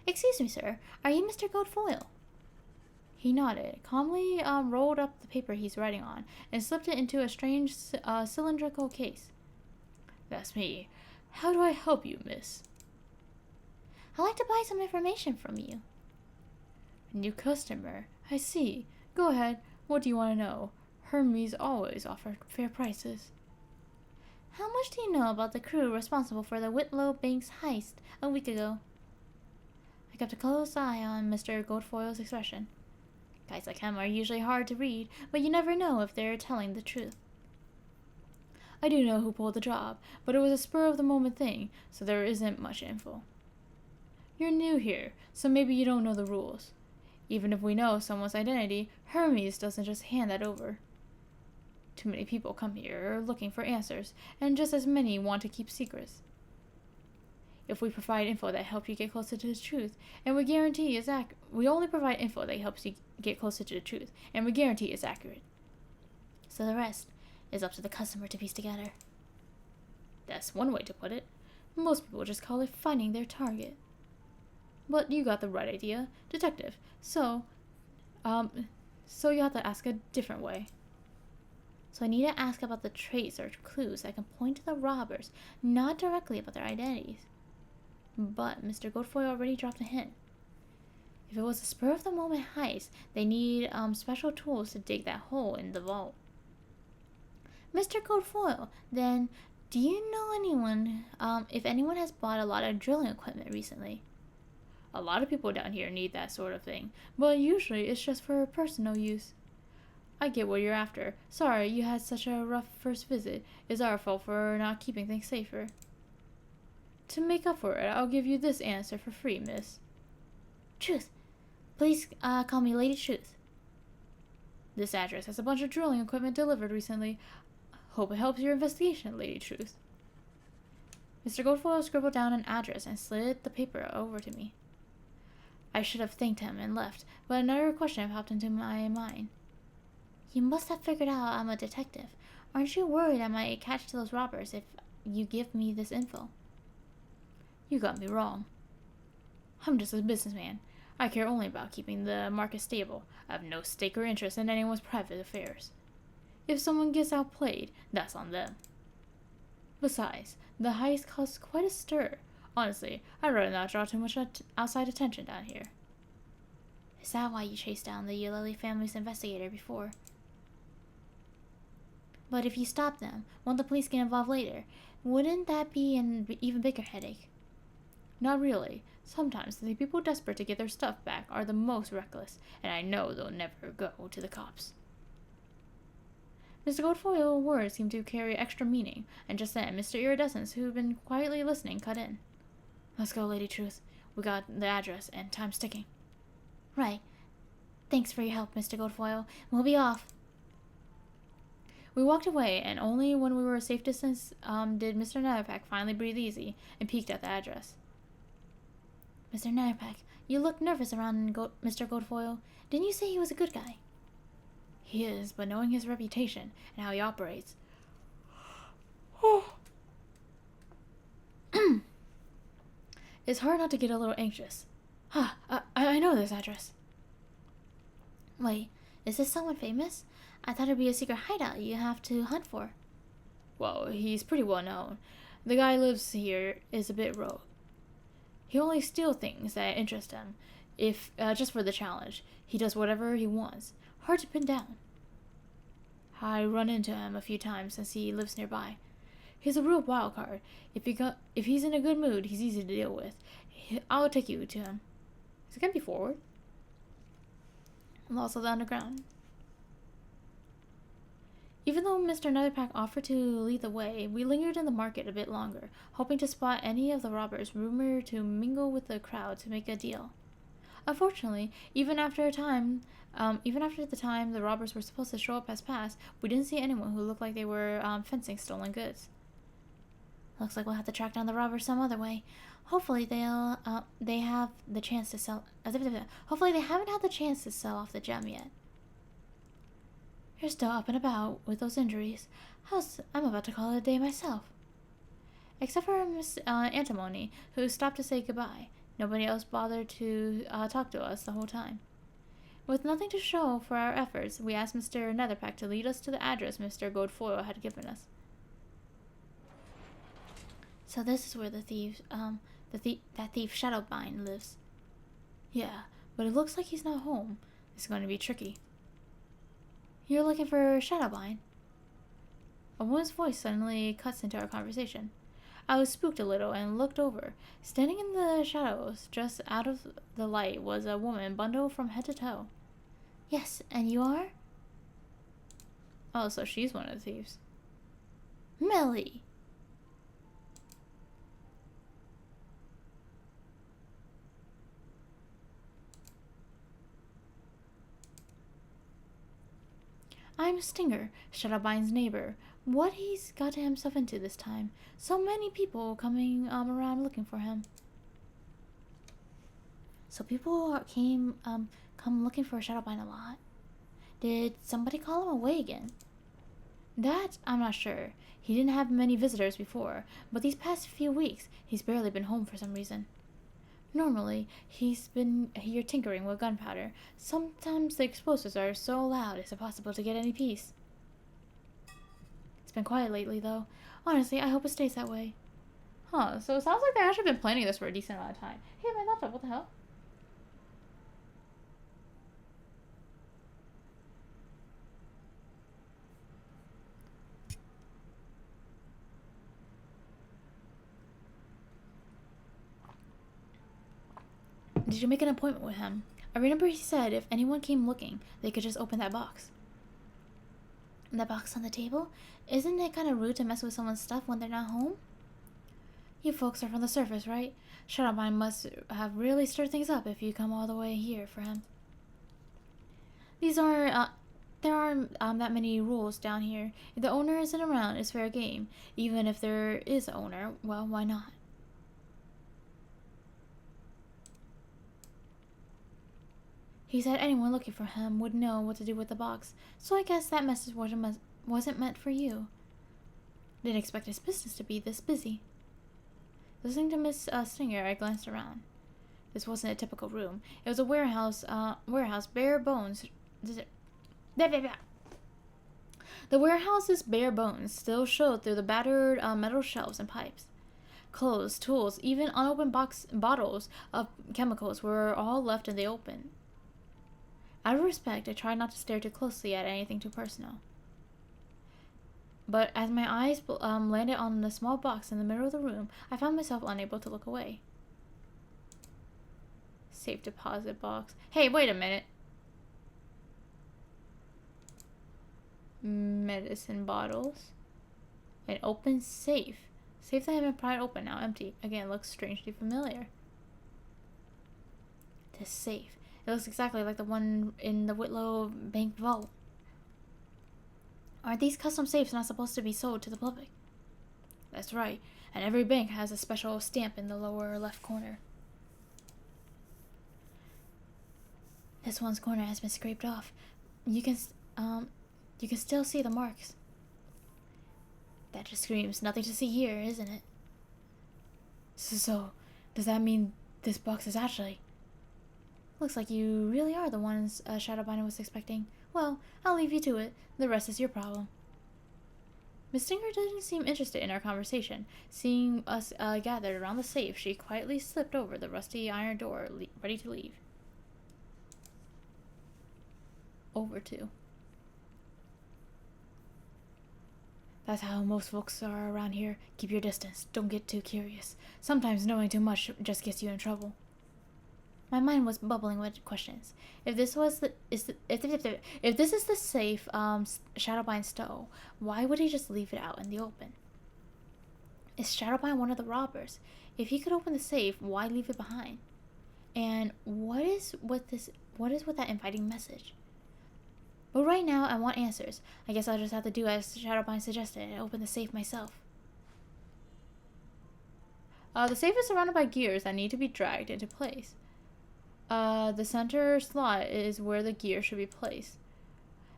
Excuse me, sir. Are you Mr. Goldfoil? He nodded, calmly rolled up the paper he's writing on, and slipped it into a strange cylindrical case. That's me. How do I help you, miss? I'd like to buy some information from you. A new customer. I see. Go ahead. What do you want to know? Hermes always offer fair prices. How much do you know about the crew responsible for the Whitlow Banks heist a week ago? I kept a close eye on Mr. Goldfoil's expression. Guys like him are usually hard to read, but you never know if they're telling the truth. I do know who pulled the job, but it was a spur-of-the-moment thing, so there isn't much info. You're new here, so maybe you don't know the rules. Even if we know someone's identity, Hermes doesn't just hand that over. Too many people come here looking for answers, and just as many want to keep secrets. If we provide info that helps you get closer to the truth, and we guarantee it's we only provide info that helps you get closer to the truth, and we guarantee it's accurate. So the rest is up to the customer to piece together. That's one way to put it. Most people just call it finding their target. But you got the right idea, detective. So you have to ask a different way. so I need to ask about the traits or clues that can point to the robbers, not directly about their identities. But Mr. Godfoy already dropped a hint. If it was a spur of the moment heist, they need special tools to dig that hole in the vault. Mr. Godfoil, then, do you know anyone, if anyone has bought a lot of drilling equipment recently? A lot of people down here need that sort of thing, but usually it's just for personal use. I get what you're after. Sorry you had such a rough first visit. It's our fault for not keeping things safer. To make up for it, I'll give you this answer for free, miss. Truth. Please call me Lady Truth. This address has a bunch of drilling equipment delivered recently. Hope it helps your investigation, Lady Truth. Mr. Goldfoil scribbled down an address and slid the paper over to me. I should have thanked him and left, but another question popped into my mind. You must have figured out I'm a detective. Aren't you worried I might catch those robbers if you give me this info? You got me wrong. I'm just a businessman. I care only about keeping the market stable. I have no stake or interest in anyone's private affairs. If someone gets outplayed, that's on them. Besides, the heist caused quite a stir. Honestly, I'd rather not draw too much outside attention down here. Is that why you chased down the Eulalie family's investigator before? But if you stop them, won't the police get involved later? Wouldn't that be an even bigger headache? Not really. Sometimes the people desperate to get their stuff back are the most reckless, and I know they'll never go to the cops. Mr. Goldfoil's words seemed to carry extra meaning, and just then Mr. Iridescence, who had been quietly listening, cut in. Let's go, Lady Truth. We got the address, and time's ticking. Right. Thanks for your help, Mr. Goldfoil. We'll be off. We walked away, and only when we were a safe distance did Mr. Netherpack finally breathe easy and peeked at the address. Mr. Netherpack, you look nervous around Mr. Goldfoil. Didn't you say he was a good guy? He is, but knowing his reputation and how he operates... it's hard not to get a little anxious. I know this address. Wait, is this someone famous? I thought it'd be a secret hideout you have to hunt for. Well, he's pretty well known. The guy lives here is a bit rogue. He only steals things that interest him, if just for the challenge. He does whatever he wants. Hard to pin down. I run into him a few times since he lives nearby. He's a real wild card. If he's in a good mood, he's easy to deal with. I'll take you to him. Is it gonna be forward? Lost of the Underground. Even though Mr. Netherpack offered to lead the way, we lingered in the market a bit longer, hoping to spot any of the robbers rumored to mingle with the crowd to make a deal. Unfortunately, even after the time the robbers were supposed to show up has passed, we didn't see anyone who looked like they were fencing stolen goods. Looks like we'll have to track down the robbers some other way. Hopefully they have the chance to sell. Hopefully they haven't had the chance to sell off the gem yet. You're still up and about with those injuries. I'm about to call it a day myself. Except for Miss Antimony, who stopped to say goodbye. Nobody else bothered to talk to us the whole time. With nothing to show for our efforts, we asked Mr. Netherpack to lead us to the address Mr. Goldfoil had given us. So this is where the thief Shadowbind lives. Yeah, but it looks like he's not home. It's going to be tricky. You're looking for Shadowbind? A woman's voice suddenly cuts into our conversation. I was spooked a little and looked over. Standing in the shadows, just out of the light, was a woman bundled from head to toe. Yes, and you are? Oh, so she's one of the thieves. Melly! I'm Stinger, Shadowbind's neighbor. What he's got himself into this time. So many people coming around looking for him. So people come looking for Shadowbind a lot. Did somebody call him away again? That I'm not sure. He didn't have many visitors before, but these past few weeks he's barely been home for some reason. Normally, he's been here tinkering with gunpowder. Sometimes the explosives are so loud it's impossible to get any peace. It's been quiet lately, though. Honestly, I hope it stays that way. Huh, so it sounds like they've actually been planning this for a decent amount of time. Hey, my laptop, what the hell? Did you make an appointment with him? I remember he said if anyone came looking, they could just open that box. That box on the table? Isn't it kind of rude to mess with someone's stuff when they're not home? You folks are from the surface, right? Shadowmine must have really stirred things up if you come all the way here for him. These are, there aren't that many rules down here. If the owner isn't around, it's fair game. Even if there is an owner, well, why not? He said anyone looking for him would know what to do with the box, so I guess that message wasn't meant for you. Didn't expect his business to be this busy. Listening to Miss Stinger, I glanced around. This wasn't a typical room. It was a warehouse, bare bones. The warehouse's bare bones still showed through the battered metal shelves and pipes. Clothes, tools, even unopened bottles of chemicals were all left in the open. Out of respect, I tried not to stare too closely at anything too personal. But as my eyes landed on the small box in the middle of the room, I found myself unable to look away. Safe deposit box. Hey, wait a minute. Medicine bottles. An open safe. Safe that had been pried open, now empty. Again, looks strangely familiar. This safe. It looks exactly like the one in the Whitlow Bank vault. Aren't these custom safes not supposed to be sold to the public? That's right, and every bank has a special stamp in the lower left corner. This one's corner has been scraped off. You can still see the marks. That just screams nothing to see here, isn't it? So, does that mean this box is actually... Looks like you really are the ones Shadowbinder was expecting. Well, I'll leave you to it. The rest is your problem. Miss Stinger didn't seem interested in our conversation. Seeing us gathered around the safe, she quietly slipped over the rusty iron door, ready to leave. Over to. That's how most folks are around here. Keep your distance. Don't get too curious. Sometimes knowing too much just gets you in trouble. My mind was bubbling with questions. If this was if this is the safe Shadowbind stole, why would he just leave it out in the open? Is Shadowbind one of the robbers? If he could open the safe, why leave it behind? And what is with that inviting message? But right now, I want answers. I guess I'll just have to do as Shadowbind suggested and open the safe myself. The safe is surrounded by gears that need to be dragged into place. The center slot is where the gear should be placed.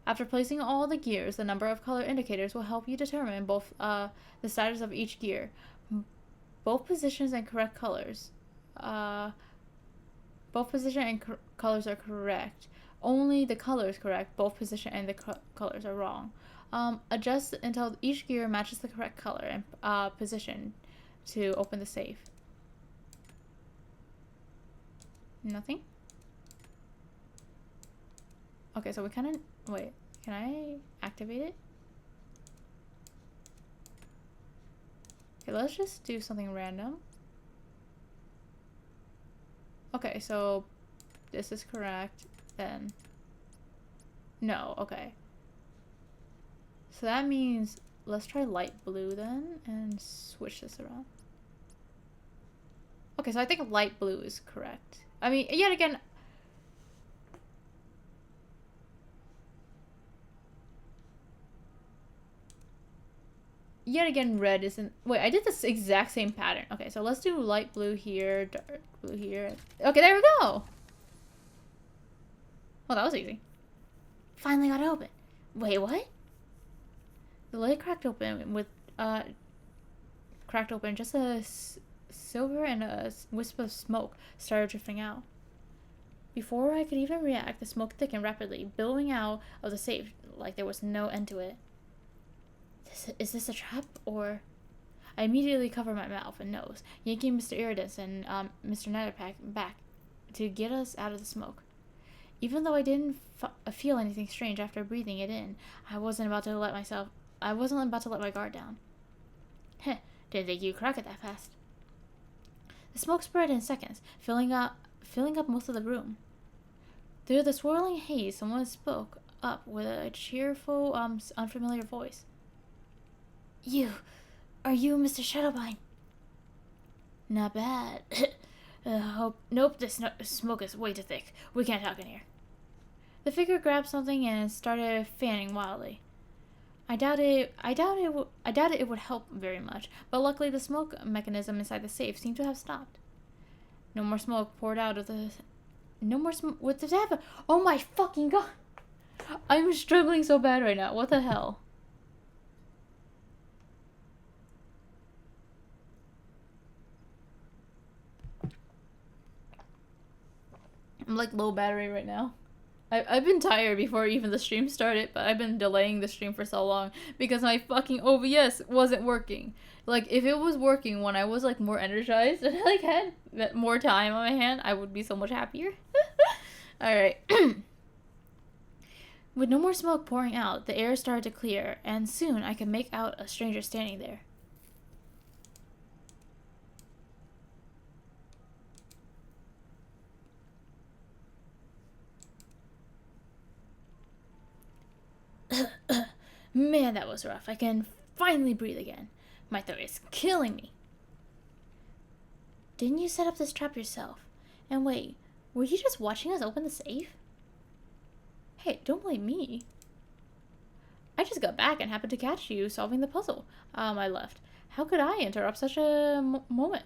After placing all the gears, the number of color indicators will help you determine both the status of each gear. Both positions and correct colors. Both position and colors are correct. Only the color is correct. Both position and the colors are wrong. Adjust until each gear matches the correct color and position to open the safe. Nothing? Okay, so we kind of... Wait, can I activate it? Okay, let's just do something random. Okay, so this is correct, then... No, okay. So that means... Let's try light blue then, and switch this around. Okay, so I think light blue is correct. I mean, yet again... Yet again, red isn't... Wait, I did this exact same pattern. Okay, so let's do light blue here, dark blue here. Okay, there we go! Well, that was easy. Finally got it open. Wait, what? The lid cracked open with... Cracked open. Just a silver and a wisp of smoke started drifting out. Before I could even react, the smoke thickened rapidly, billowing out of the safe like there was no end to it. Is this a trap, or... I immediately covered my mouth and nose, yanking Mr. Iridus and Mr. Netherpack back to get us out of the smoke. Even though I didn't feel anything strange after breathing it in, I wasn't about to let my guard down. Heh, didn't think you'd crack it that fast. The smoke spread in seconds, filling up most of the room. Through the swirling haze, someone spoke up with a cheerful, unfamiliar voice. Are you Mr. Shadowbine? Not bad. Nope, this smoke is way too thick. We can't talk in here. The figure grabbed something and started fanning wildly. I doubt it would help very much, but luckily the smoke mechanism inside the safe seemed to have stopped. No more smoke poured out of the... No more smoke... What does that happen? Oh my fucking god! I'm struggling so bad right now. What the hell? I'm like low battery right now. I've been tired before even the stream started, but I've been delaying the stream for so long because my fucking OBS wasn't working. Like, if it was working when I was like more energized and like had more time on my hand, I would be so much happier. Alright. With no more smoke pouring out, the air started to clear, and soon I could make out a stranger standing there. Man, that was rough. I can finally breathe again. My throat is killing me. Didn't you set up this trap yourself? And wait, were you just watching us open the safe? Hey, don't blame me. I just got back and happened to catch you solving the puzzle. I left. How could I interrupt such a moment?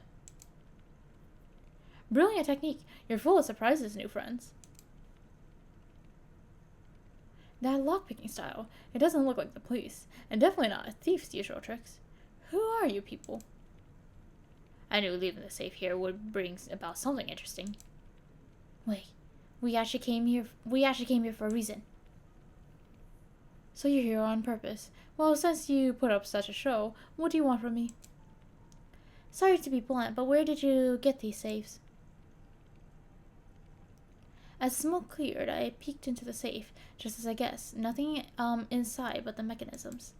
Brilliant technique. You're full of surprises, new friends. That lockpicking style. It doesn't look like the police, and definitely not a thief's usual tricks. Who are you people? I knew leaving the safe here would bring about something interesting. Wait, we actually came here for a reason. So you're here on purpose. Well, since you put up such a show, what do you want from me? Sorry to be blunt, but where did you get these safes? As smoke cleared, I peeked into the safe, just as I guessed. Nothing inside but the mechanisms.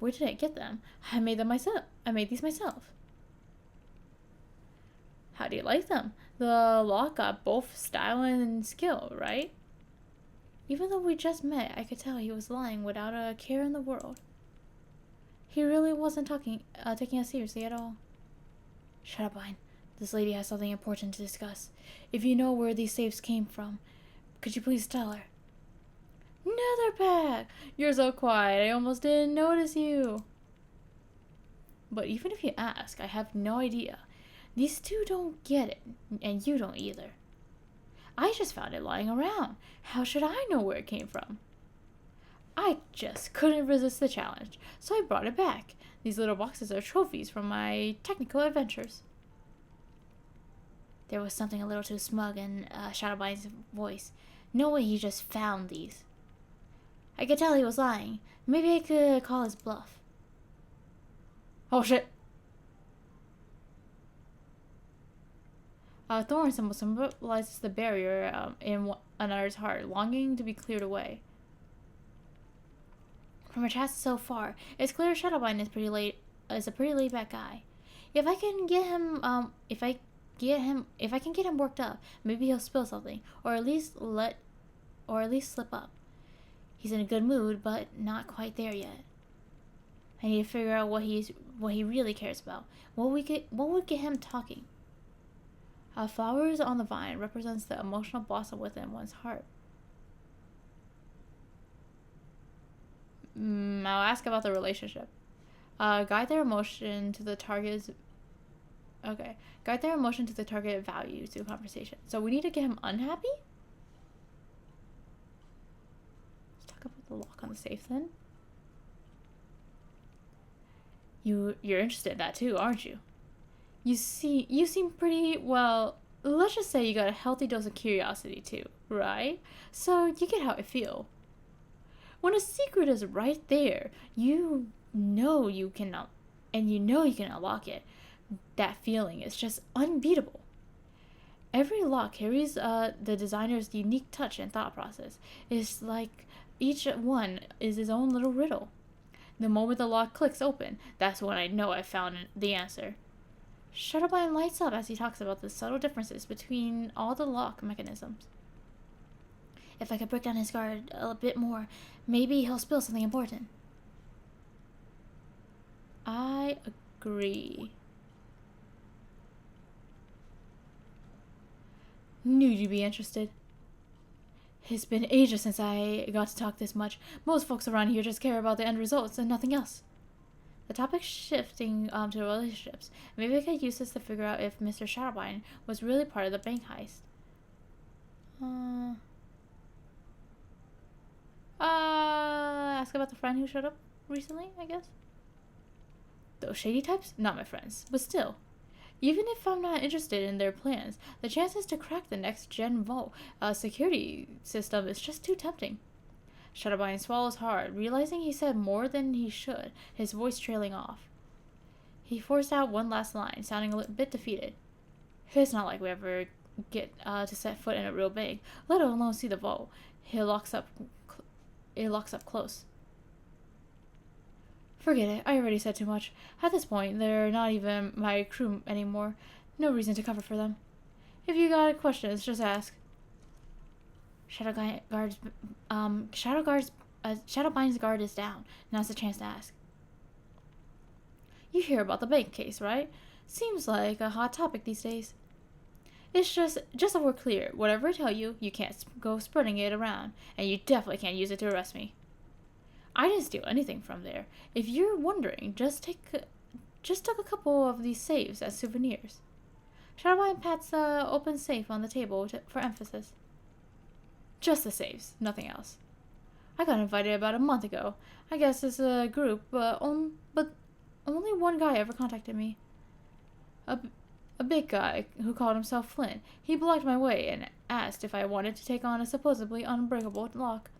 Where did I get them? I made these myself. How do you like them? The lock got both style and skill, right? Even though we just met, I could tell he was lying without a care in the world. He really wasn't taking us seriously at all. Shut up, Vine. This lady has something important to discuss. If you know where these safes came from, could you please tell her? Netherpack! You're so quiet, I almost didn't notice you. But even if you ask, I have no idea. These two don't get it, and you don't either. I just found it lying around. How should I know where it came from? I just couldn't resist the challenge, so I brought it back. These little boxes are trophies from my technical adventures. There was something a little too smug in Shadowbine's voice. No way he just found these. I could tell he was lying. Maybe I could call his bluff. Oh shit! A thorn symbol symbolizes the barrier in another's heart, longing to be cleared away. From our chats so far, it's clear Shadowbine is a pretty laid back guy. If I can get him, if I can get him worked up, maybe he'll spill something, or at least slip up. He's in a good mood, but not quite there yet. I need to figure out what he really cares about. What would get him talking? Flowers on the vine represents the emotional blossom within one's heart. I'll ask about the relationship. Guide their emotion to the target's... Okay. Guide their emotion to the target value through conversation. So we need to get him unhappy? Let's talk about the lock on the safe then. You're interested in that too, aren't you? You seem pretty, well, let's just say you got a healthy dose of curiosity too, right? So you get how I feel. When a secret is right there, you know you can unlock it. That feeling is just unbeatable. Every lock carries the designer's unique touch and thought process. It's like each one is his own little riddle. The moment the lock clicks open, that's when I know I've found the answer. Shuttlebine lights up as he talks about the subtle differences between all the lock mechanisms. If I could break down his guard a bit more, maybe he'll spill something important. I agree. Knew you'd be interested. It's been ages since I got to talk this much. Most folks around here just care about the end results and nothing else. The topic's shifting to relationships. Maybe I could use this to figure out if Mr. Shadowbine was really part of the bank heist. Ask about the friend who showed up recently, I guess. Those shady types? Not my friends, but still. Even if I'm not interested in their plans, the chances to crack the next gen vault security system is just too tempting. Shadowbine swallows hard, realizing he said more than he should, his voice trailing off. He forced out one last line, sounding a bit defeated. It's not like we ever get to set foot in a real bank, let alone see the vault. It locks up close. Forget it, I already said too much. At this point, they're not even my crew anymore. No reason to cover for them. If you got questions, just ask. Shadowbine's guard is down. Now's the chance to ask. You hear about the bank case, right? Seems like a hot topic these days. It's just so we're clear, whatever I tell you, you can't go spreading it around, and you definitely can't use it to arrest me. I didn't steal anything from there. If you're wondering, just took a couple of these safes as souvenirs. Shadowbine pats the open safe on the table for emphasis. Just the safes, nothing else. I got invited about a month ago. I guess it's a group, but only one guy ever contacted me. A big guy who called himself Flint. He blocked my way and asked if I wanted to take on a supposedly unbreakable lock.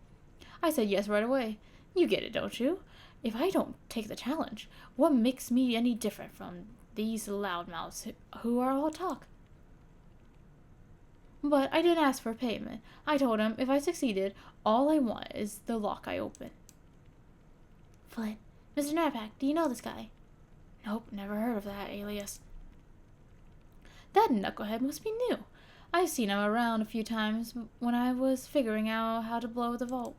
I said yes right away. You get it, don't you? If I don't take the challenge, what makes me any different from these loudmouths who are all talk? But I didn't ask for payment. I told him if I succeeded, all I want is the lock I open. Flint, Mr. Narpak, do you know this guy? Nope, never heard of that alias. That knucklehead must be new. I've seen him around a few times when I was figuring out how to blow the vault.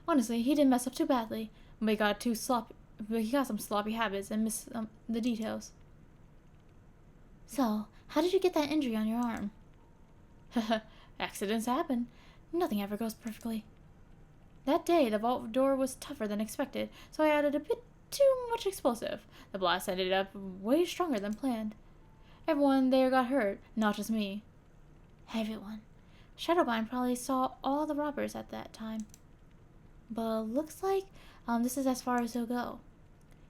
Honestly, he didn't mess up too badly, but he got some sloppy habits and missed the details. So, how did you get that injury on your arm? Accidents happen. Nothing ever goes perfectly. That day, the vault door was tougher than expected, so I added a bit too much explosive. The blast ended up way stronger than planned. Everyone there got hurt, not just me. Everyone. Shadowbine probably saw all the robbers at that time. But looks like this is as far as he'll go.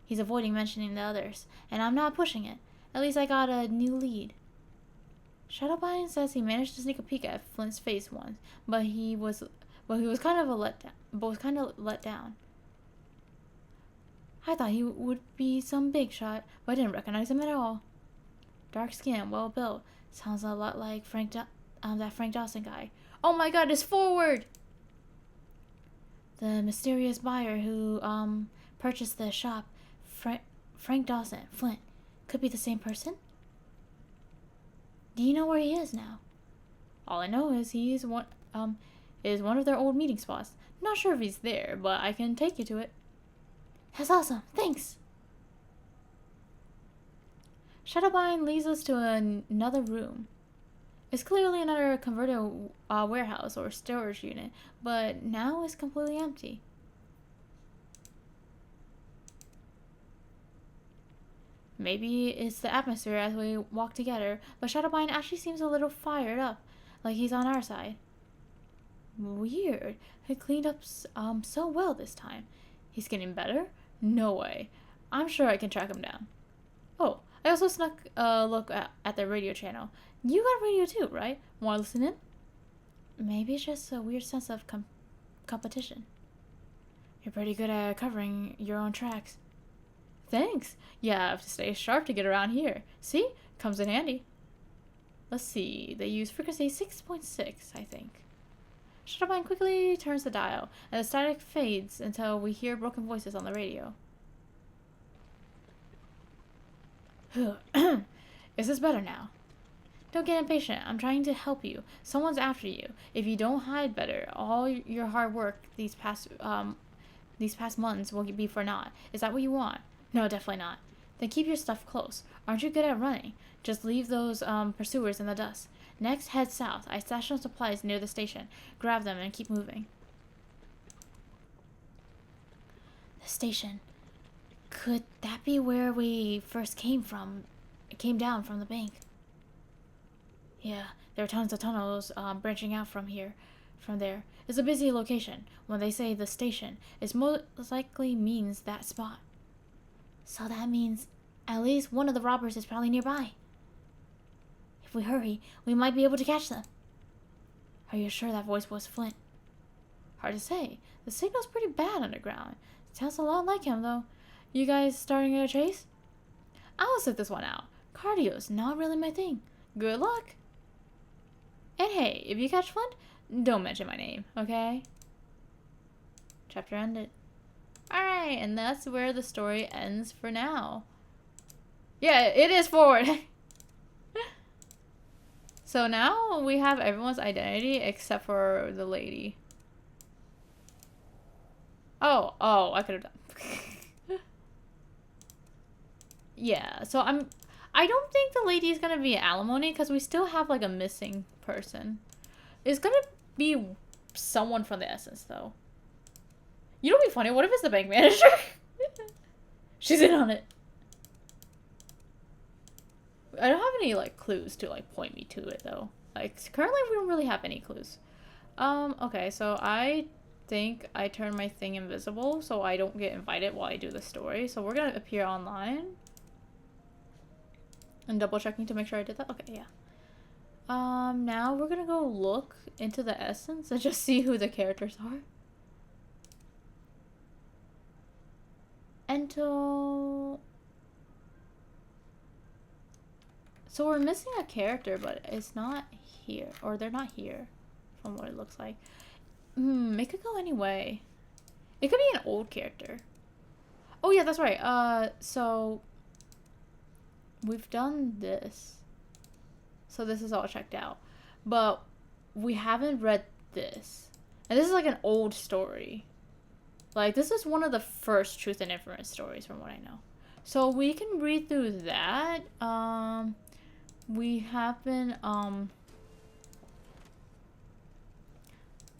He's avoiding mentioning the others, and I'm not pushing it. At least I got a new lead. Shadowbine says he managed to sneak a peek at Flint's face once, but he was kind of let down. I thought he would be some big shot, but I didn't recognize him at all. Dark skin, well built, sounds a lot like that Frank Dawson guy. Oh my God, it's forward! The mysterious buyer who purchased the shop, Frank Dawson, Flint, could be the same person? Do you know where he is now? All I know is he's one of their old meeting spots. Not sure if he's there, but I can take you to it. That's awesome. Thanks. Shadowbine leads us to another room. It's clearly another converted warehouse or storage unit, but now it's completely empty. Maybe it's the atmosphere as we walk together, but Shadowbine actually seems a little fired up, like he's on our side. Weird. He cleaned up so well this time. He's getting better? No way. I'm sure I can track him down. Oh, I also snuck a look at the radio channel. You got radio too, right? Want to listen in? Maybe it's just a weird sense of competition. You're pretty good at covering your own tracks. Thanks. Yeah, I have to stay sharp to get around here. See? Comes in handy. Let's see. They use frequency 6.6, I think. Shutterbind quickly turns the dial, and the static fades until we hear broken voices on the radio. Is this better now? Don't get impatient. I'm trying to help you. Someone's after you. If you don't hide better, all your hard work these past months will be for naught. Is that what you want? No, definitely not. Then keep your stuff close. Aren't you good at running? Just leave those pursuers in the dust. Next, head south. I stashed some supplies near the station. Grab them and keep moving. The station. Could that be where we first came from? Came down from the bank. Yeah, there are tons of tunnels branching out from there. It's a busy location. When they say the station, it most likely means that spot. So that means at least one of the robbers is probably nearby. If we hurry, we might be able to catch them. Are you sure that voice was Flint? Hard to say. The signal's pretty bad underground. Sounds a lot like him, though. You guys starting a chase? I'll sit this one out. Cardio's not really my thing. Good luck. And hey, if you catch Flint, don't mention my name, okay? Chapter ended. Alright, and that's where the story ends for now. Yeah, it is forward. So now we have everyone's identity except for the lady. Oh, I could have done. Yeah, so I don't think the lady is gonna be alimony because we still have like a missing person. It's gonna be someone from the Essence though. You know what'd be funny? What if it's the bank manager? She's in on it. I don't have any like clues to like point me to it though. Like currently we don't really have any clues. Okay, so I think I turned my thing invisible so I don't get invited while I do the story. So we're gonna appear online. And double checking to make sure I did that. Okay, yeah. Now we're gonna go look into the Essence and just see who the characters are. Until... So we're missing a character, but it's not here. Or they're not here, from what it looks like. It could go any way. It could be an old character. Oh yeah, that's right. So... We've done this. So this is all checked out. But we haven't read this. And this is like an old story. Like, this is one of the first Truth and Inference stories from what I know. So we can read through that. We have been, let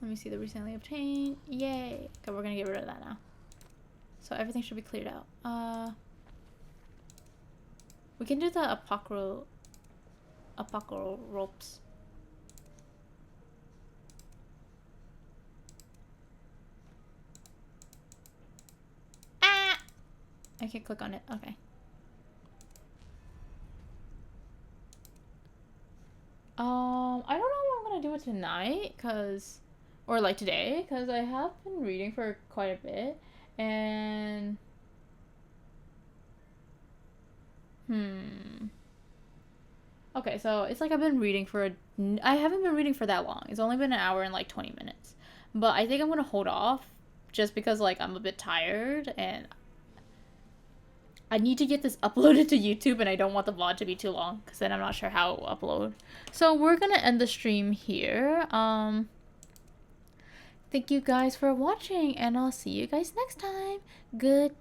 me see, the recently obtained. Yay. Okay, we're gonna get rid of that now. So everything should be cleared out. We can do the apocryphal ropes. Ah! I can click on it. Okay. I don't know if I'm gonna do it tonight, or like today, because I have been reading for quite a bit, and okay, so it's like I've been reading I haven't been reading for that long. It's only been an hour and like 20 minutes. But I think I'm gonna hold off just because like I'm a bit tired and I need to get this uploaded to YouTube and I don't want the vlog to be too long because then I'm not sure how it will upload. So we're gonna end the stream here. Thank you guys for watching and I'll see you guys next time. Good